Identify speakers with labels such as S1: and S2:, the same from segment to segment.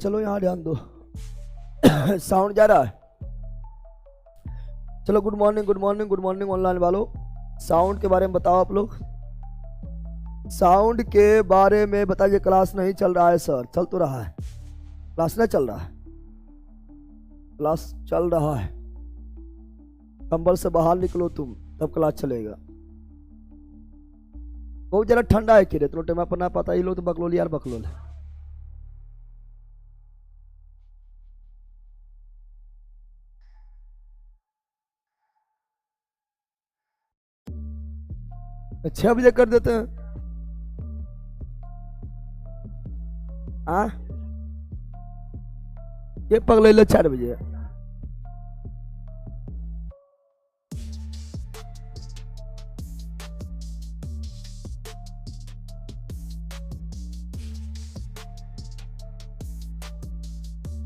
S1: चलो यहाँ ध्यान दो। साउंड जा रहा है? चलो good morning good morning good morning online वालों। साउंड के बारे में बताओ आप लोग। साउंड के बारे में बताइए। क्लास नहीं चल रहा है सर? चल तो रहा है। क्लास नहीं चल रहा है? क्लास चल रहा है। कंबल से बाहर निकलो तुम, तब क्लास चलेगा। बहुत जरा ठंडा है कि रे तो टेमा पना पता ही लो तो बकलोल यार बकलोल। तो 6 बजे कर देते हैं। हाँ ये पगले ले 4 बजे।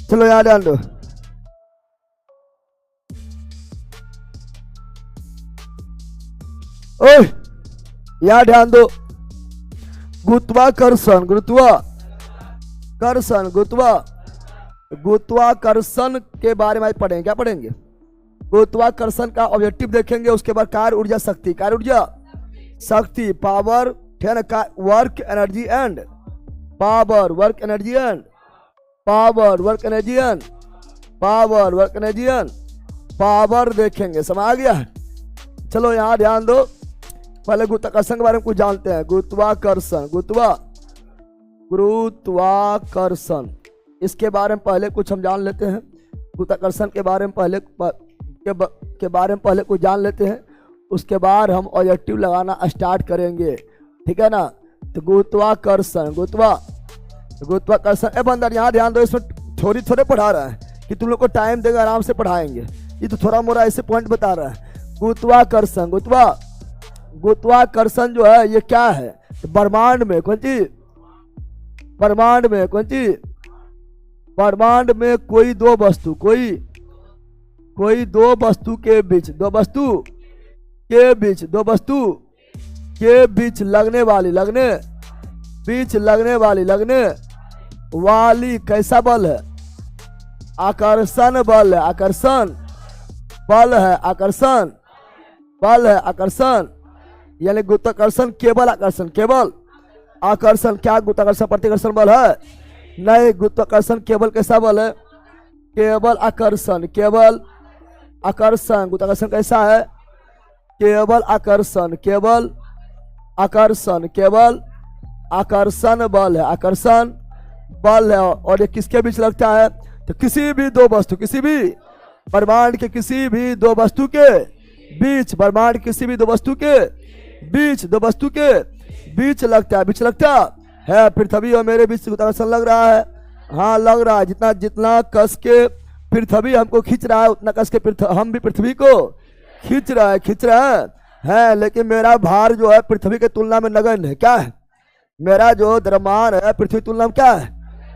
S1: चलो यार ध्यान दो। ओए यार ध्यान दो। गुरुत्वाकर्षण गुरुत्वाकर्षण गुरुत्वाकर्षण के बारे में पढ़ेंगे। क्या पढ़ेंगे? गुरुत्वाकर्षण का ऑब्जेक्टिव देखेंगे। उसके बाद कार्य ऊर्जा शक्ति, कार्य ऊर्जा शक्ति, power, work energy and power, work energy and power, work energy and power, work energy and power देखेंगे। समझ आ गया? चलो यहाँ ध्यान दो। पहले गुरुत्वाकर्षण के बारे में कुछ जानते हैं। गुरुत्वाकर्षण गुरुत्वाकर्षण इसके बारे में पहले कुछ हम जान लेते हैं। गुरुत्वाकर्षण के बारे में पहले कुछ जान लेते हैं। उसके बाद हम ऑब्जेक्टिव लगाना स्टार्ट करेंगे। ठीक है ना? तो गुरुत्वाकर्षण गुरुत्वाकर्षण ए बंदर यहाँ ध्यान दो। इसमें थोड़े पढ़ा रहा है कि तुम लोग को टाइम देगा, आराम से पढ़ाएंगे। ये तो थोड़ा मोड़ा ऐसे पॉइंट बता रहा है। गुरुत्वाकर्षण गुरुत्वाकर्षण जो है ये क्या है? तो ब्रह्मांड में कौन चीज? ब्रह्मांड में कोई दो वस्तु के बीच लगने वाली कैसा बल है? आकर्षण बल है। आकर्षण यानी गुरुत्वाकर्षण केवल आकर्षण क्या गुरुत्वाकर्षण प्रतिकर्षण बल है? नहीं, गुरुत्वाकर्षण केवल कैसा बल है? केवल आकर्षण गुरुत्वाकर्षण कैसा है? केवल आकर्षण बल है। और ये किसके बीच लगता है? तो किसी भी दो वस्तु ब्रह्मांड के किसी भी दो वस्तु के बीच लगता है। पृथ्वी और मेरे बीच गुरुत्वाकर्षण लग रहा है। हाँ लग रहा है। जितना कस के पृथ्वी हमको खींच रहा है उतना कस के हम भी पृथ्वी को खींच रहा है। लेकिन मेरा भार जो है पृथ्वी के तुलना में नगण्य है। क्या है? मेरा जो द्रव्यमान है पृथ्वी तुलना में क्या है?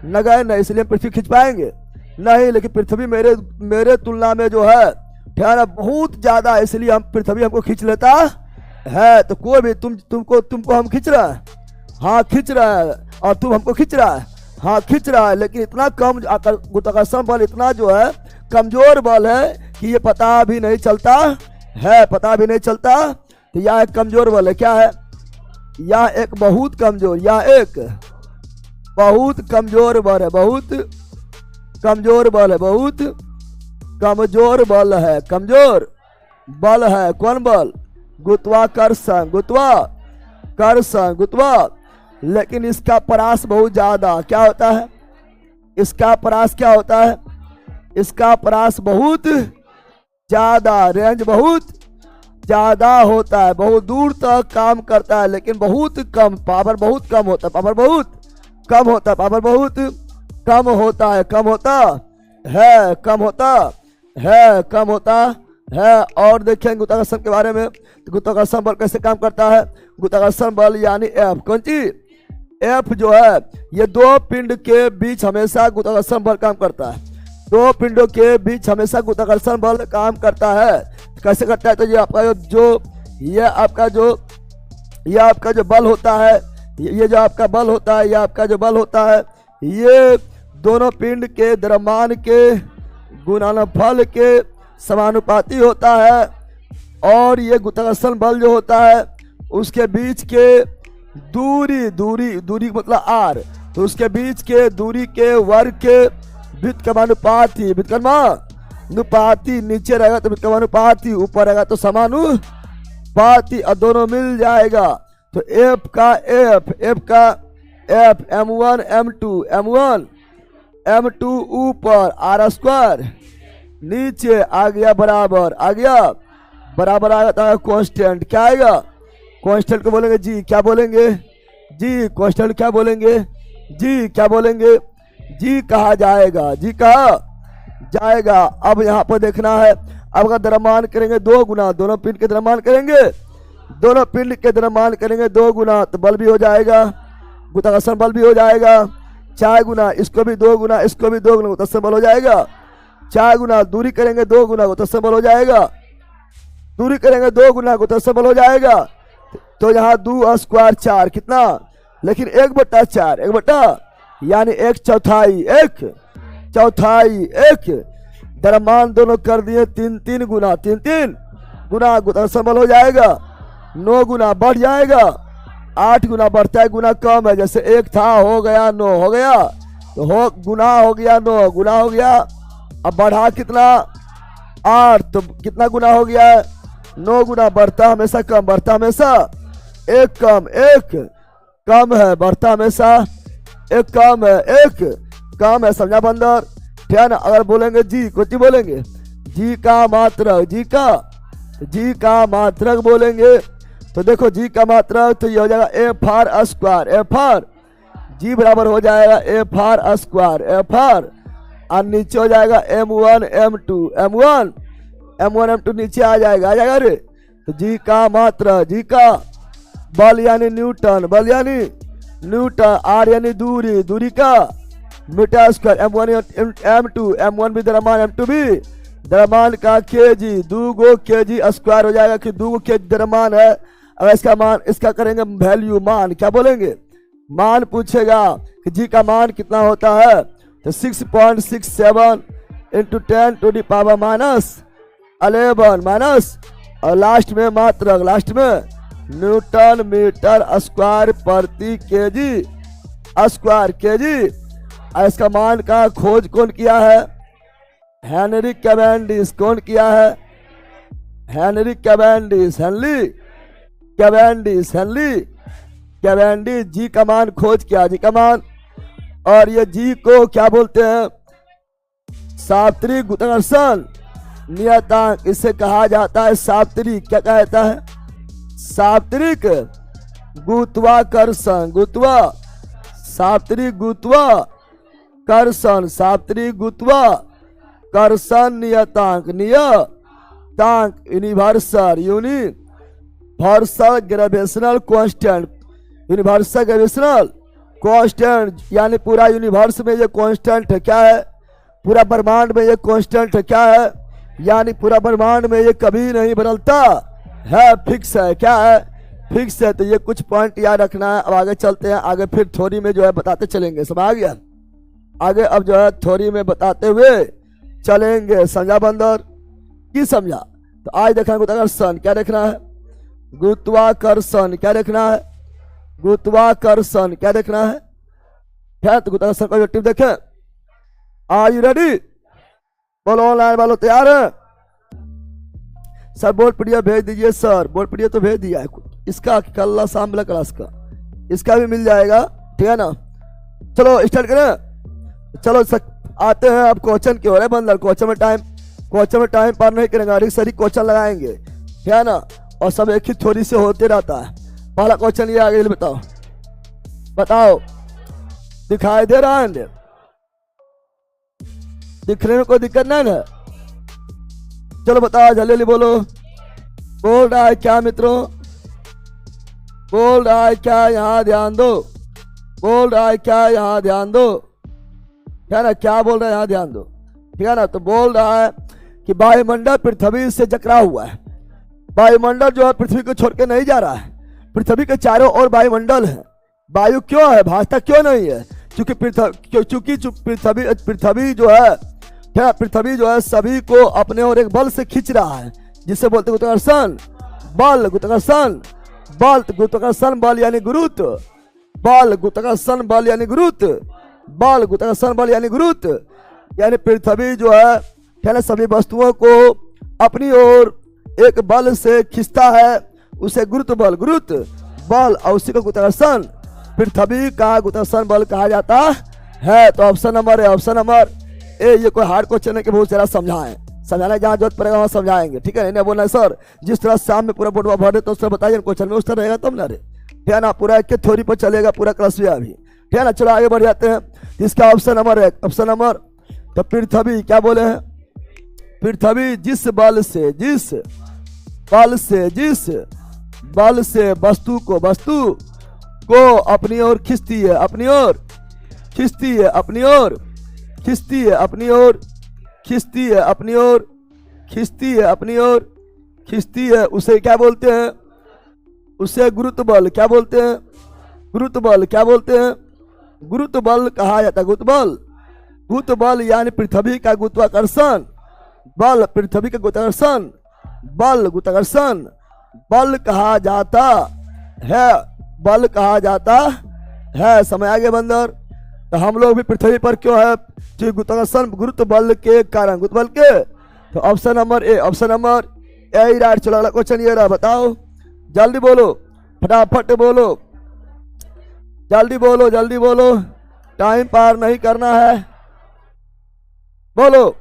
S1: नगण्य है। इसलिए पृथ्वी खींच पाएंगे नहीं। लेकिन पृथ्वी मेरे तुलना में जो है ठहरा बहुत ज्यादा है, इसलिए पृथ्वी हमको खींच लेता है। तो कोई भी तुमको हम खींच रहा है। हाँ खींच रहा है। और तुम हमको खींच रहा है। हाँ खींच रहा है। लेकिन इतना कम गुरुत्वाकर्षण बल इतना जो है कमजोर बल है कि ये पता भी नहीं चलता। तो यह एक कमजोर बल है। क्या है? यह एक बहुत कमजोर बल है। कमजोर बल है। कौन बल? गुरुत्वाकर्षण। लेकिन इसका परास बहुत ज्यादा क्या होता है? इसका परास बहुत ज्यादा, रेंज बहुत ज्यादा होता है। बहुत दूर तक काम करता है लेकिन बहुत कम, पावर बहुत कम होता है। पावर है। और देखेंगे गुरुत्वाकर्षण के बारे में। तो गुरुत्वाकर्षण बल कैसे काम करता है? गुरुत्वाकर्षण बल यानी एफ। कौन चीज? एफ जो है ये दो पिंड के बीच हमेशा गुरुत्वाकर्षण बल काम करता है। दो पिंडों के बीच हमेशा गुरुत्वाकर्षण बल काम करता है। कैसे करता है? तो ये आपका जो बल होता है, ये दोनों पिंड के द्रव्यमान के गुणनफल के समानुपाती होता है, और ये गुरुत्वाकर्षण बल जो होता है उसके बीच के दूरी मतलब आर, तो उसके बीच के दूरी के वर्ग के व्युत्क्रमानुपाती, व्युत्क्रमानुपाती नीचे रहेगा तो व्युत्क्रमानुपाती, ऊपर रहेगा तो समानुपाती, और दोनों मिल जाएगा तो एफ का एफ m1 m2 ऊपर आर स्क्वायर नीचे आ गया बराबर आ गया कांस्टेंट। क्या आएगा? कांस्टेंट को बोलेंगे जी, क्या बोलेंगे जी? कांस्टेंट क्या बोलेंगे जी? क्या बोलेंगे जी? कहा जाएगा, जी कहा जाएगा। अब यहाँ पर देखना है, अब अगर द्रव्यमान करेंगे 2 गुना, दोनों पिंड के द्रव्यमान करेंगे, दोनों पिंड के द्रव्यमान करेंगे 2 गुना तो बल भी हो जाएगा, गुरुत्वाकर्षण बल भी हो जाएगा 4 गुना, इसको भी 2 गुना, इसको भी 2 गुना, गुरुत्वाकर्षण बल हो जाएगा 4 गुना, दूरी करेंगे 2 गुना, गुरुत्वाकर्षण बल हो जाएगा, दूरी करेंगे 2 गुना, गुरुत्वाकर्षण बल हो जाएगा। तो यहाँ 2 स्क्वायर 4 कितना, लेकिन 1/4, 1 यानी 1/4, 1/4 द्रव्यमान दोनों कर दिए 3 गुना, 3 गुना, गुरुत्वाकर्षण बल हो जाएगा 9 गुना, बढ़ जाएगा 8 गुना, बढ़ता है गुना कम है, जैसे 1 था हो गया 9 हो गया, तो गुना हो गया 9 गुना हो गया, अब बढ़ा कितना 8, तो कितना गुना हो गया 9 गुना, बढ़ता हमेशा कम, बढ़ता हमेशा 1 कम है, बढ़ता हमेशा 1 कम है, 1 कम है, समझा बंदर? ठीक है ना। अगर बोलेंगे जी, कुछ बोलेंगे जी का मात्रक, जी का मात्रक बोलेंगे तो देखो जी का मात्रक तो ये हो जाएगा F R square, F R G बराबर हो जाएगा F R square, F R, और नीचे हो जाएगा m1 m2 नीचे आ जाएगा रे। तो जी का मात्रक, जी का बल यानी न्यूटन, बल यानी न्यूटन, आर यानी दूरी का मीटर स्क्वायर, m1 भी द्रव्यमान, m2 भी द्रव्यमान का केजी, 2 केजी स्क्वायर हो जाएगा कि 2 केजी द्रव्यमान है। अगर इसका मान, इसका करेंगे वैल्यू, मान क्या बोलेंगे, मान पूछेगा कि जी का मान कितना होता है, तो 6.67 इंटू 10⁻⁻11 माइनस, और लास्ट में मात्रक, लास्ट में न्यूटन मीटर स्क्वायर प्रति केजी स्क्वायर, केजी। इसका मान का खोज कौन किया है? Henry Cavendish. कौन किया है? हेनरी कैवेंडिश, कैवेंडिश जी का मान खोज किया, जी का मान। और ये जी को क्या बोलते हैं? सार्वत्रिक गुरुत्वाकर्षण नियतांक, इसे कहा जाता है सार्वत्रिक, क्या कहा जाता है? सार्वत्रिक गुरुत्वाकर्षण, सार्वत्रिक गुरुत्वाकर्षण नियतांक, यूनिवर्सल ग्रेविटेशनल कांस्टेंट, यानी पूरा यूनिवर्स में ये कांस्टेंट है। क्या है? पूरा ब्रह्मांड में ये कांस्टेंट है। क्या है? यानी पूरा ब्रह्मांड में ये कभी नहीं बदलता है, फिक्स है। क्या है? फिक्स है। तो ये कुछ पॉइंट याद रखना है। अब आगे चलते हैं, आगे फिर थ्योरी में जो है बताते चलेंगे। समझ आ गया? आगे अब जो है थ्योरी में बताते हुए चलेंगे। समझा बंदर की समझा? तो आज देखना गुरुत्वाकर्षण, क्या देखना है? गुरुत्वाकर्षण क्या देखना है? गुरुत्वाकर्षण क्या देखना है? तो गुरुत्वाकर्षण का टिप देखें। Are you ready? बोलो ऑनलाइन वालों तैयार है? सर बोर्ड पीडीएफ भेज दीजिए। सर बोर्ड पीडीएफ तो भेज दिया है, इसका कल शाम वाला क्लास का इसका भी मिल जाएगा। ठीक है ना? चलो स्टार्ट करें। चलो आते हैं अब क्वेश्चन की ओर। बंदर क्वेश्चन में टाइम पार नहीं करेंगे, अधिक से अधिक क्वेश्चन लगाएंगे। ठीक है ना? और सब एक ही थ्योरी से होते रहता है। पहला क्वेश्चन ये आगे बताओ दिखाई दे रहा है? दिखने में कोई दिक्कत नहीं है? चलो बताओ जल्दी बोलो। बोल रहा है क्या मित्रों? बोल रहा है क्या? यहाँ ध्यान दो। बोल रहा है क्या? यहाँ ध्यान दो। है ना? क्या बोल रहा है? यहाँ ध्यान दो। ठीक है ना? तो बोल रहा है कि वायुमंडल पृथ्वी से जकड़ा हुआ है। वायुमंडल जो है पृथ्वी को छोड़ के नहीं जा रहा है। पृथ्वी के चारों ओर वायुमंडल है। वायु क्यों है? भाजता क्यों नहीं है? क्योंकि पृथ्वी जो है क्या, पृथ्वी जो है सभी को अपने और एक बल से खींच रहा है, जिससे बोलते गुरुत्वाकर्षण बल, गुरुत्वाकर्षण बल, गुरुत्वाकर्षण बल यानी गुरुत्व बल, गुरुत्वाकर्षण बल यानी गुरुत्व बल, गुरुत्वाकर्षण बल यानी गुरुत्व, यानी पृथ्वी जो है सभी वस्तुओं को अपनी ओर एक बल से खींचता है, उसे गुरुत्व बल और उसी को गुरुत्वाकर्षण, पृथ्वी का गुरुत्वाकर्षण बल कहा जाता है। तो ऑप्शन नंबर ए, ये कोई हार्ड क्वेश्चन है कि बहुत सारा समझाने जहाँ जरूरत पड़ेगा वहाँ समझाएंगे, ठीक है। इन्हें बोलना है सर जिस तरह शाम में पूरा बोर्ड भर दे तो उस तरह बताइए क्वेश्चन में उस तरह रहेगा तब ना रे, ठीक है ना, पूरा एक थ्योरी पर चलेगा पूरा क्लास भी अभी, ठीक है ना। चलो आगे बढ़ जाते हैं। इसका ऑप्शन नंबर तो पृथ्वी क्या बोले हैं, पृथ्वी जिस बल से वस्तु को अपनी ओर खींचती है, उसे क्या बोलते हैं, उसे गुरुत्व बल क्या बोलते हैं, गुरुत्व बल कहा जाता है। गुरुत्व बल यानी पृथ्वी का गुरुत्वाकर्षण बल, पृथ्वी का गुरुत्वाकर्षण बल कहा जाता है, समय आगे बंदर। तो हम लोग भी पृथ्वी पर क्यों है, गुरुत्वाकर्षण गुरुत्व बल के कारण, गुरुत्व बल के। तो ऑप्शन नंबर ए ही राइट। चलो अगला क्वेश्चन ये रहा, बताओ जल्दी बोलो, फटाफट बोलो, जल्दी बोलो, टाइम पार नहीं करना है, बोलो।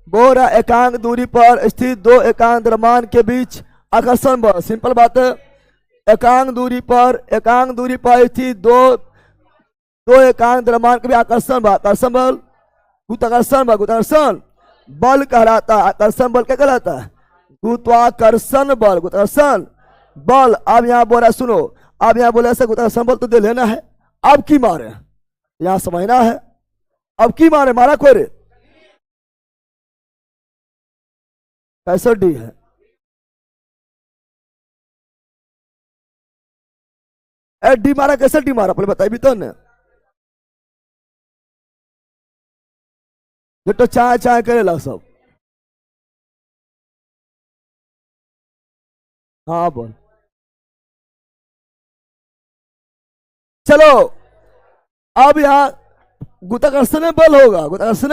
S1: बोरा एकांक दूरी पर स्थित दो एकांक द्रव्यमान के बीच आकर्षण बल, सिंपल बात है। एकांक दूरी पर स्थित दो एकांक द्रव्यमान के बीच आकर्षण बल, गुरुत्वाकर्षण बल कहलाता है। आकर्षण बल क्या कहलाता है, गुरुत्वाकर्षण बल। अब यहाँ बोला सुनो, अब यहाँ बोला ऐसा गुरुत्वाकर्षण बल तो दे लेना है, अब की मारे यहाँ समझना है, अब की मारे मारा कोई रे, कैसे डी है, डी मारा, कैसे डी मारा पहले बताइए भी तो ने। ये तो चाय करेला सब, हाँ बोल। चलो अब यहाँ गुरुत्वाकर्षण बल होगा, गुरुत्वाकर्षण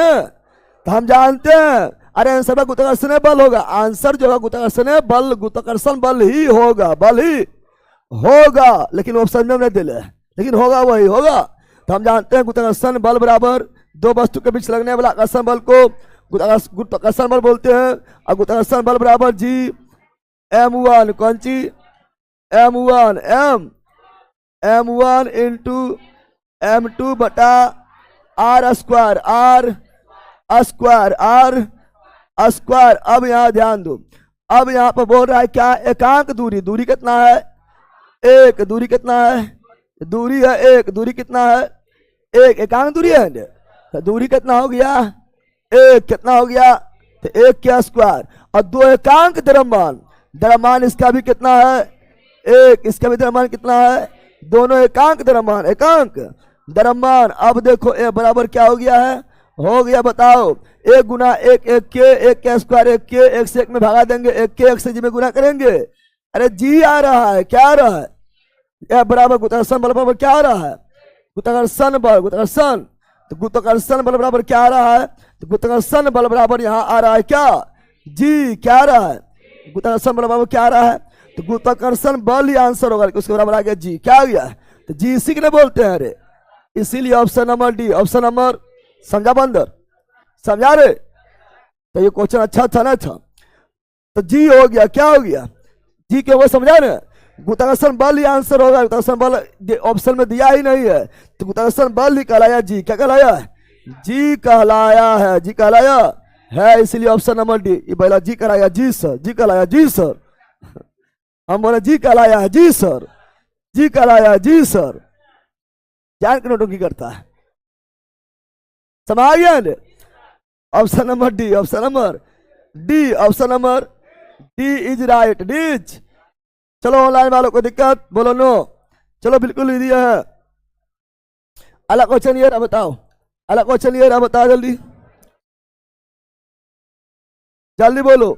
S1: तो हम जानते हैं, अरे आंसर में गुरुत्वाकर्षण बल होगा, आंसर जो होगा गुरुत्वाकर्षण बल ही होगा, लेकिन ऑप्शन में नहीं दिले, लेकिन होगा वही होगा। तो हम जानते हैं गुरुत्वाकर्षण बल बराबर दो वस्तु के बीच लगने वाला आकर्षण बल को गुरुत्वाकर्षण बल बोलते हैं, और गुरुत्वाकर्षण बल बराबर G(m1) कौन सी m1 इंटू m2 बटा r स्क्वायर। अब यहाँ ध्यान दो, अब यहाँ पर बोल रहा है क्या, एकांक दूरी कितना है, एक, दूरी कितना है, दूरी है एक, दूरी कितना है एक, एकांक दूरी है, तो दूरी कितना हो गया एक, कितना हो गया तो एक के स्क्वायर, और दो एकांक द्रव्यमान इसका भी कितना है एक, इसका भी द्रव्यमान कितना है, दोनों एकांक द्रव्यमान। अब देखो ए बराबर क्या हो गया बताओ, एक गुना एक के स्क्वायर, एक से एक में भागा देंगे, एक से जी में गुना करेंगे, अरे जी आ रहा है, क्या आ रहा है, ए बराबर गुरुत्वाकर्षण बल बराबर क्या आ रहा है, गुरुत्वाकर्षण बल बराबर क्या आ रहा है, तो गुरुत्वाकर्षण बल बराबर यहाँ आ रहा है क्या, जी, क्या आ रहा है, गुरुत्वाकर्षण बल बराबर क्या आ रहा है, तो गुरुत्वाकर्षण बल ही आंसर होगा, उसके बराबर आ गया जी, क्या आ गया, तो जी इसी के लिए बोलते हैं अरे, इसीलिए option number D, option number, समझा बंदर, समझा रे, तो ये क्वेश्चन अच्छा था ना था, तो जी हो गया, क्या हो गया, जी के वो समझा ना, गुरुत्वाकर्षण बल ही आंसर होगा, गुरुत्वाकर्षण बल ऑप्शन में दिया ही नहीं है, तो गुरुत्वाकर्षण बल ही कहलाया, जी क्या कहलाया है, जी कहलाया है, इसलिए ऑप्शन नंबर डी, ये पहला जी कहलाया, जी सर, जी कहलाया, जी सर, हम बोले जी कहलाया है, जी सर, जी कहलाया है, जी सर, जान के नोटों की करता है, समझ गया। Option number D, option number D is right, D's. चलो ऑनलाइन वालों को दिक्कत बोलो नो, चलो बिल्कुल ही दिया है। अगला क्वेश्चन ये रहा, बताओ अगला क्वेश्चन ये रहा, बताओ जल्दी जल्दी बोलो।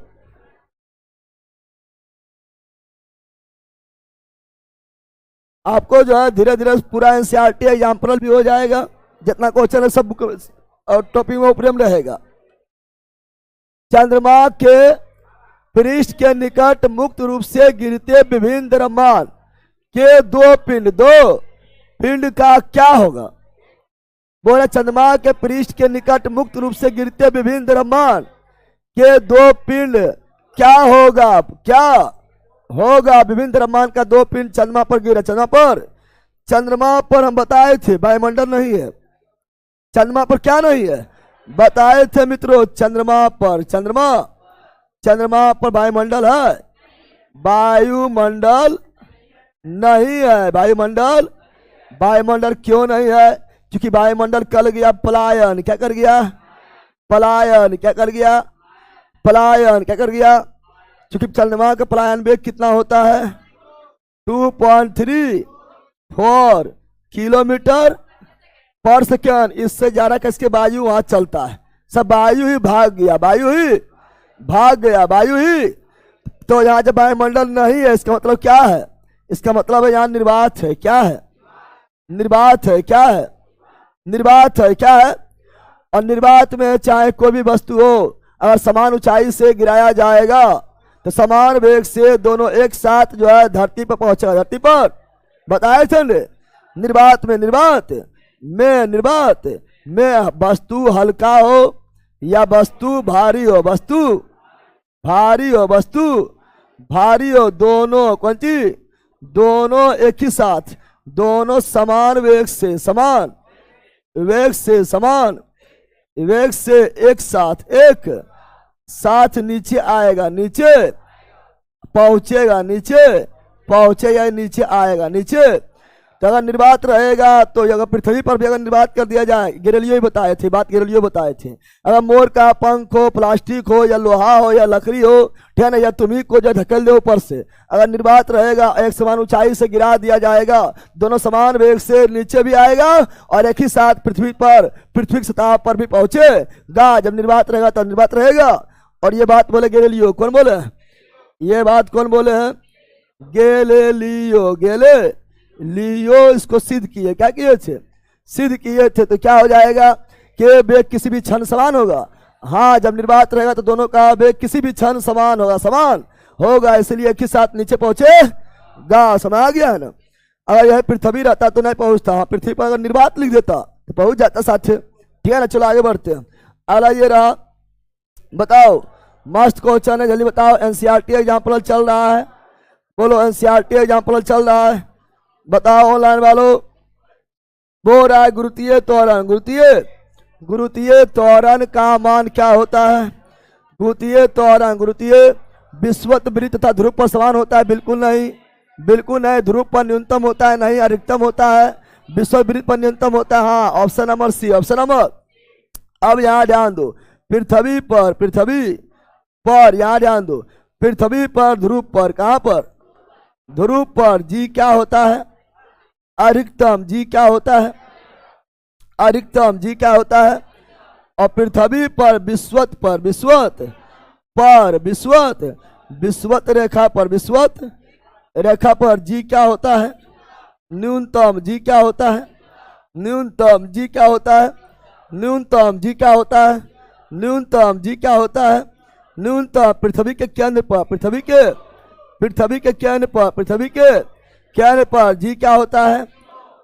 S1: आपको जो है धीरे धीरे पूरा एनसीईआरटी एग्जाम्पल भी हो जाएगा, जितना क्वेश्चन है सब बुक और टॉपिक में ऊपर में रहेगा। चंद्रमा के पृष्ठ के निकट मुक्त रूप से गिरते विभिन्न द्रव्यमान के दो पिंड का क्या होगा? बोला चंद्रमा के पृष्ठ के निकट मुक्त रूप से गिरते विभिन्न द्रव्यमान के दो पिंड क्या होगा? क्या होगा? विभिन्न द्रव्यमान का दो पिंड चंद्रमा पर गिरा। चंद्रमा पर हम बताए थे वायुमंडल नहीं है। चंद्रमा पर क्या नहीं है? बताए थे मित्रों, चंद्रमा पर वायुमंडल है? वायुमंडल नहीं है। वायुमंडल क्यों नहीं है? क्योंकि वायुमंडल कर गया पलायन। क्या कर गया? पलायन। क्या कर गया? पलायन। क्या कर गया? क्योंकि चंद्रमा का पलायन वेग कितना होता है? 2.34 किलोमीटर पर सेकेंड। इससे ज्यादा किसके वायु वहां चलता है? सब वायु ही भाग गया। तो यहाँ जब वायुमंडल नहीं है, इसका मतलब क्या है? इसका मतलब है यहाँ निर्वात है। क्या है? निर्वात है। क्या है? निर्वात है। क्या है? और निर्वात में चाहे कोई भी वस्तु हो, अगर समान ऊंचाई से गिराया जाएगा तो समान वेग से दोनों एक साथ जो है धरती पर पहुंचेगा। धरती पर बताए थे निर्वात में वस्तु हल्का हो या वस्तु भारी हो, दोनों कौन सी? दोनों एक ही साथ, दोनों समान वेग से एक साथ नीचे आएगा, नीचे पहुंचेगा, नीचे आएगा। तो अगर निर्वात रहेगा तो अगर पृथ्वी पर भी अगर निर्वात कर दिया जाए, गैलीलियो बताए थे, अगर मोर का पंख हो, प्लास्टिक हो या लोहा हो या लकड़ी हो, ठीक है ना, या तुम्ही को जो ढकेल दे ऊपर से, अगर निर्वात रहेगा एक समान ऊंचाई से गिरा दिया जाएगा, दोनों समान वेग से नीचे भी आएगा और एक ही साथ पृथ्वी की सतह पर भी पहुंचेगा। जब निर्वात रहेगा तब निर्वात रहेगा। और ये बात बोले गैलीलियो। कौन बोले? ये बात कौन बोले हैं? गैलीलियो इसको सिद्ध किए। क्या किए थे? सिद्ध किए थे। तो क्या हो जाएगा कि वेग किसी भी क्षण समान होगा। हाँ, जब निर्वात रहेगा तो दोनों का वेग किसी भी क्षण समान होगा, इसलिए एक ही साथ नीचे पहुंचेगा। समझ आ गया है ना? अगर यह पृथ्वी रहता तो नहीं पहुंचता। हाँ, पृथ्वी पर अगर निर्वात लिख देता तो पहुंच जाता साथ। ठीक है ना? चलो आगे बढ़ते हैं। अगला ये रहा, बताओ मस्त क्वेश्चन है, जल्दी बताओ। एनसीईआरटी एग्जाम्पल चल रहा है, बोलो एनसीईआरटी एग्जाम्पल चल रहा है, बताओ ऑनलाइन वालों। बोल रहा है गुरुत्वीय त्वरण का मान क्या होता है? गुरुत्वीय विषुवत तथा ध्रुव पर समान होता है? बिल्कुल नहीं। ध्रुव पर न्यूनतम होता है, नहीं अधिकतम होता है। विषुवत पर न्यूनतम होता है। हाँ, ऑप्शन नंबर सी। अब यहाँ ध्यान दो, पृथ्वी पर यहाँ ध्यान दो, पृथ्वी पर ध्रुव पर, कहाँ पर? ध्रुव पर जी क्या होता है? अधिकतम। जी क्या होता है? और पृथ्वी पर विषुवत रेखा पर जी क्या होता है? न्यूनतम। जी क्या होता है? न्यूनतम। पृथ्वी के केंद्र पर जी क्या होता है?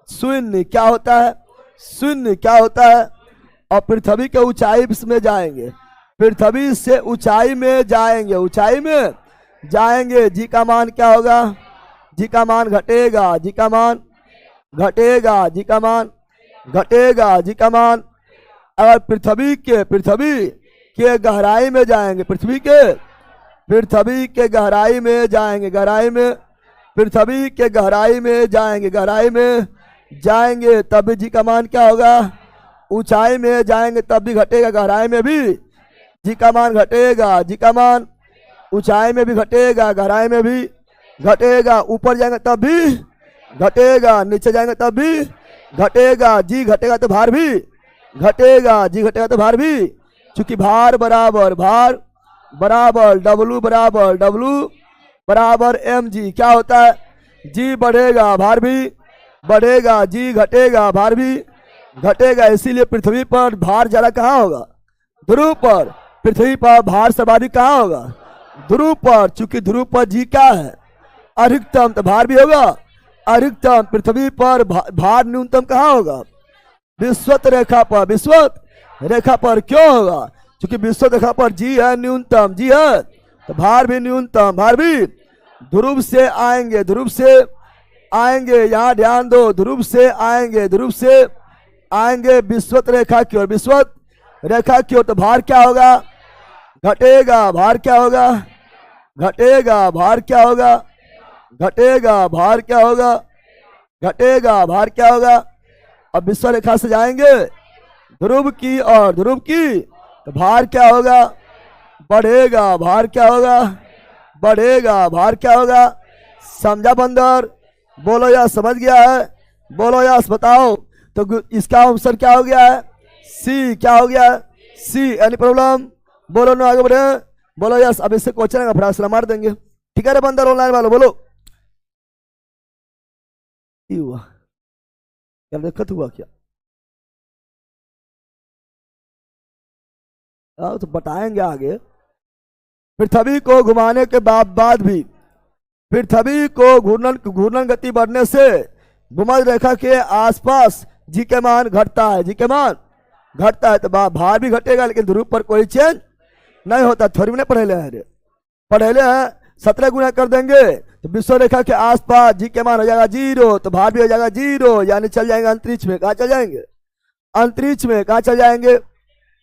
S1: शून्य। क्या होता है? और पृथ्वी के ऊंचाई में जाएंगे, पृथ्वी से ऊंचाई में जाएंगे, जी का मान क्या होगा? जी का मान घटेगा। अगर पृथ्वी के गहराई में जाएंगे, पृथ्वी के गहराई में जाएंगे तब भी जी का मान क्या होगा? ऊंचाई में जाएंगे तब भी घटेगा, गहराई में भी जी का मान घटेगा। ऊंचाई में भी घटेगा, गहराई में भी घटेगा। ऊपर जाएंगे तब भी घटेगा, नीचे जाएंगे तब भी घटेगा, जी घटेगा तो भार भी घटेगा, जी घटेगा तो भार भी, चूंकि भार बराबर डब्लू बराबर एम जी, क्या होता है, जी बढ़ेगा भार भी बढ़ेगा, जी घटेगा भार भी घटेगा। इसीलिए पृथ्वी पर भार ज्यादा कहाँ होगा, ध्रुव पर। पृथ्वी पर भार सर्वाधिक कहाँ होगा, ध्रुव पर। चूंकि ध्रुव पर जी क्या है, अधिकतम, तो भार भी होगा अधिकतम। पृथ्वी पर भार न्यूनतम कहाँ होगा, विषुवत रेखा पर। विषुवत रेखा पर क्यों होगा, क्योंकि विषुवत रेखा पर जी है न्यूनतम, जी है, तो भार भी न्यूनतम। भार भी ध्रुव से आएंगे, ध्रुव से आएंगे, यहां ध्यान दो, ध्रुव से आएंगे, ध्रुव से आएंगे विषुवत रेखा की ओर, विषुवत रेखा की ओर, तो भार क्या होगा, घटेगा। भार क्या होगा, घटेगा। भार क्या होगा, घटेगा। भार क्या होगा, घटेगा। भार क्या होगा। अब विषुवत रेखा से जाएंगे ध्रुव की और, ध्रुव की, तो भार क्या होगा, बढ़ेगा। भार क्या होगा, बढ़ेगा। भार क्या होगा। समझा बंदर, बोलो यस, समझ गया है, बोलो यस, बताओ। तो इसका आंसर क्या हो गया है, सी। क्या हो गया है, सी। एनी प्रॉब्लम, बोलो ना, आगे बढ़े, बोलो यस। अब इससे क्वेश्चन का फटाफट मार देंगे, ठीक है रे बंदर, ऑनलाइन वालों बोलो। हुआ क्या, दिक्कत हुआ क्या, तो बताएंगे आगे। पृथ्वी को घुमाने के बाद भी, पृथ्वी को घूर्णन गति बढ़ने से भूमध्य रेखा के आसपास जी के मान घटता है, जी के मान घटता है, तो भार भी घटेगा, लेकिन ध्रुव पर कोई चेंज नहीं होता। थोड़ी में पढ़ेले हैं 17 गुना कर देंगे तो विषुवत रेखा के आसपास जी के मान हो जाएगा 0, तो भार भी हो जाएगा 0, यानी चल जाएंगे अंतरिक्ष में। कहाँ चल जाएंगे, अंतरिक्ष में। कहाँ चल जाएंगे,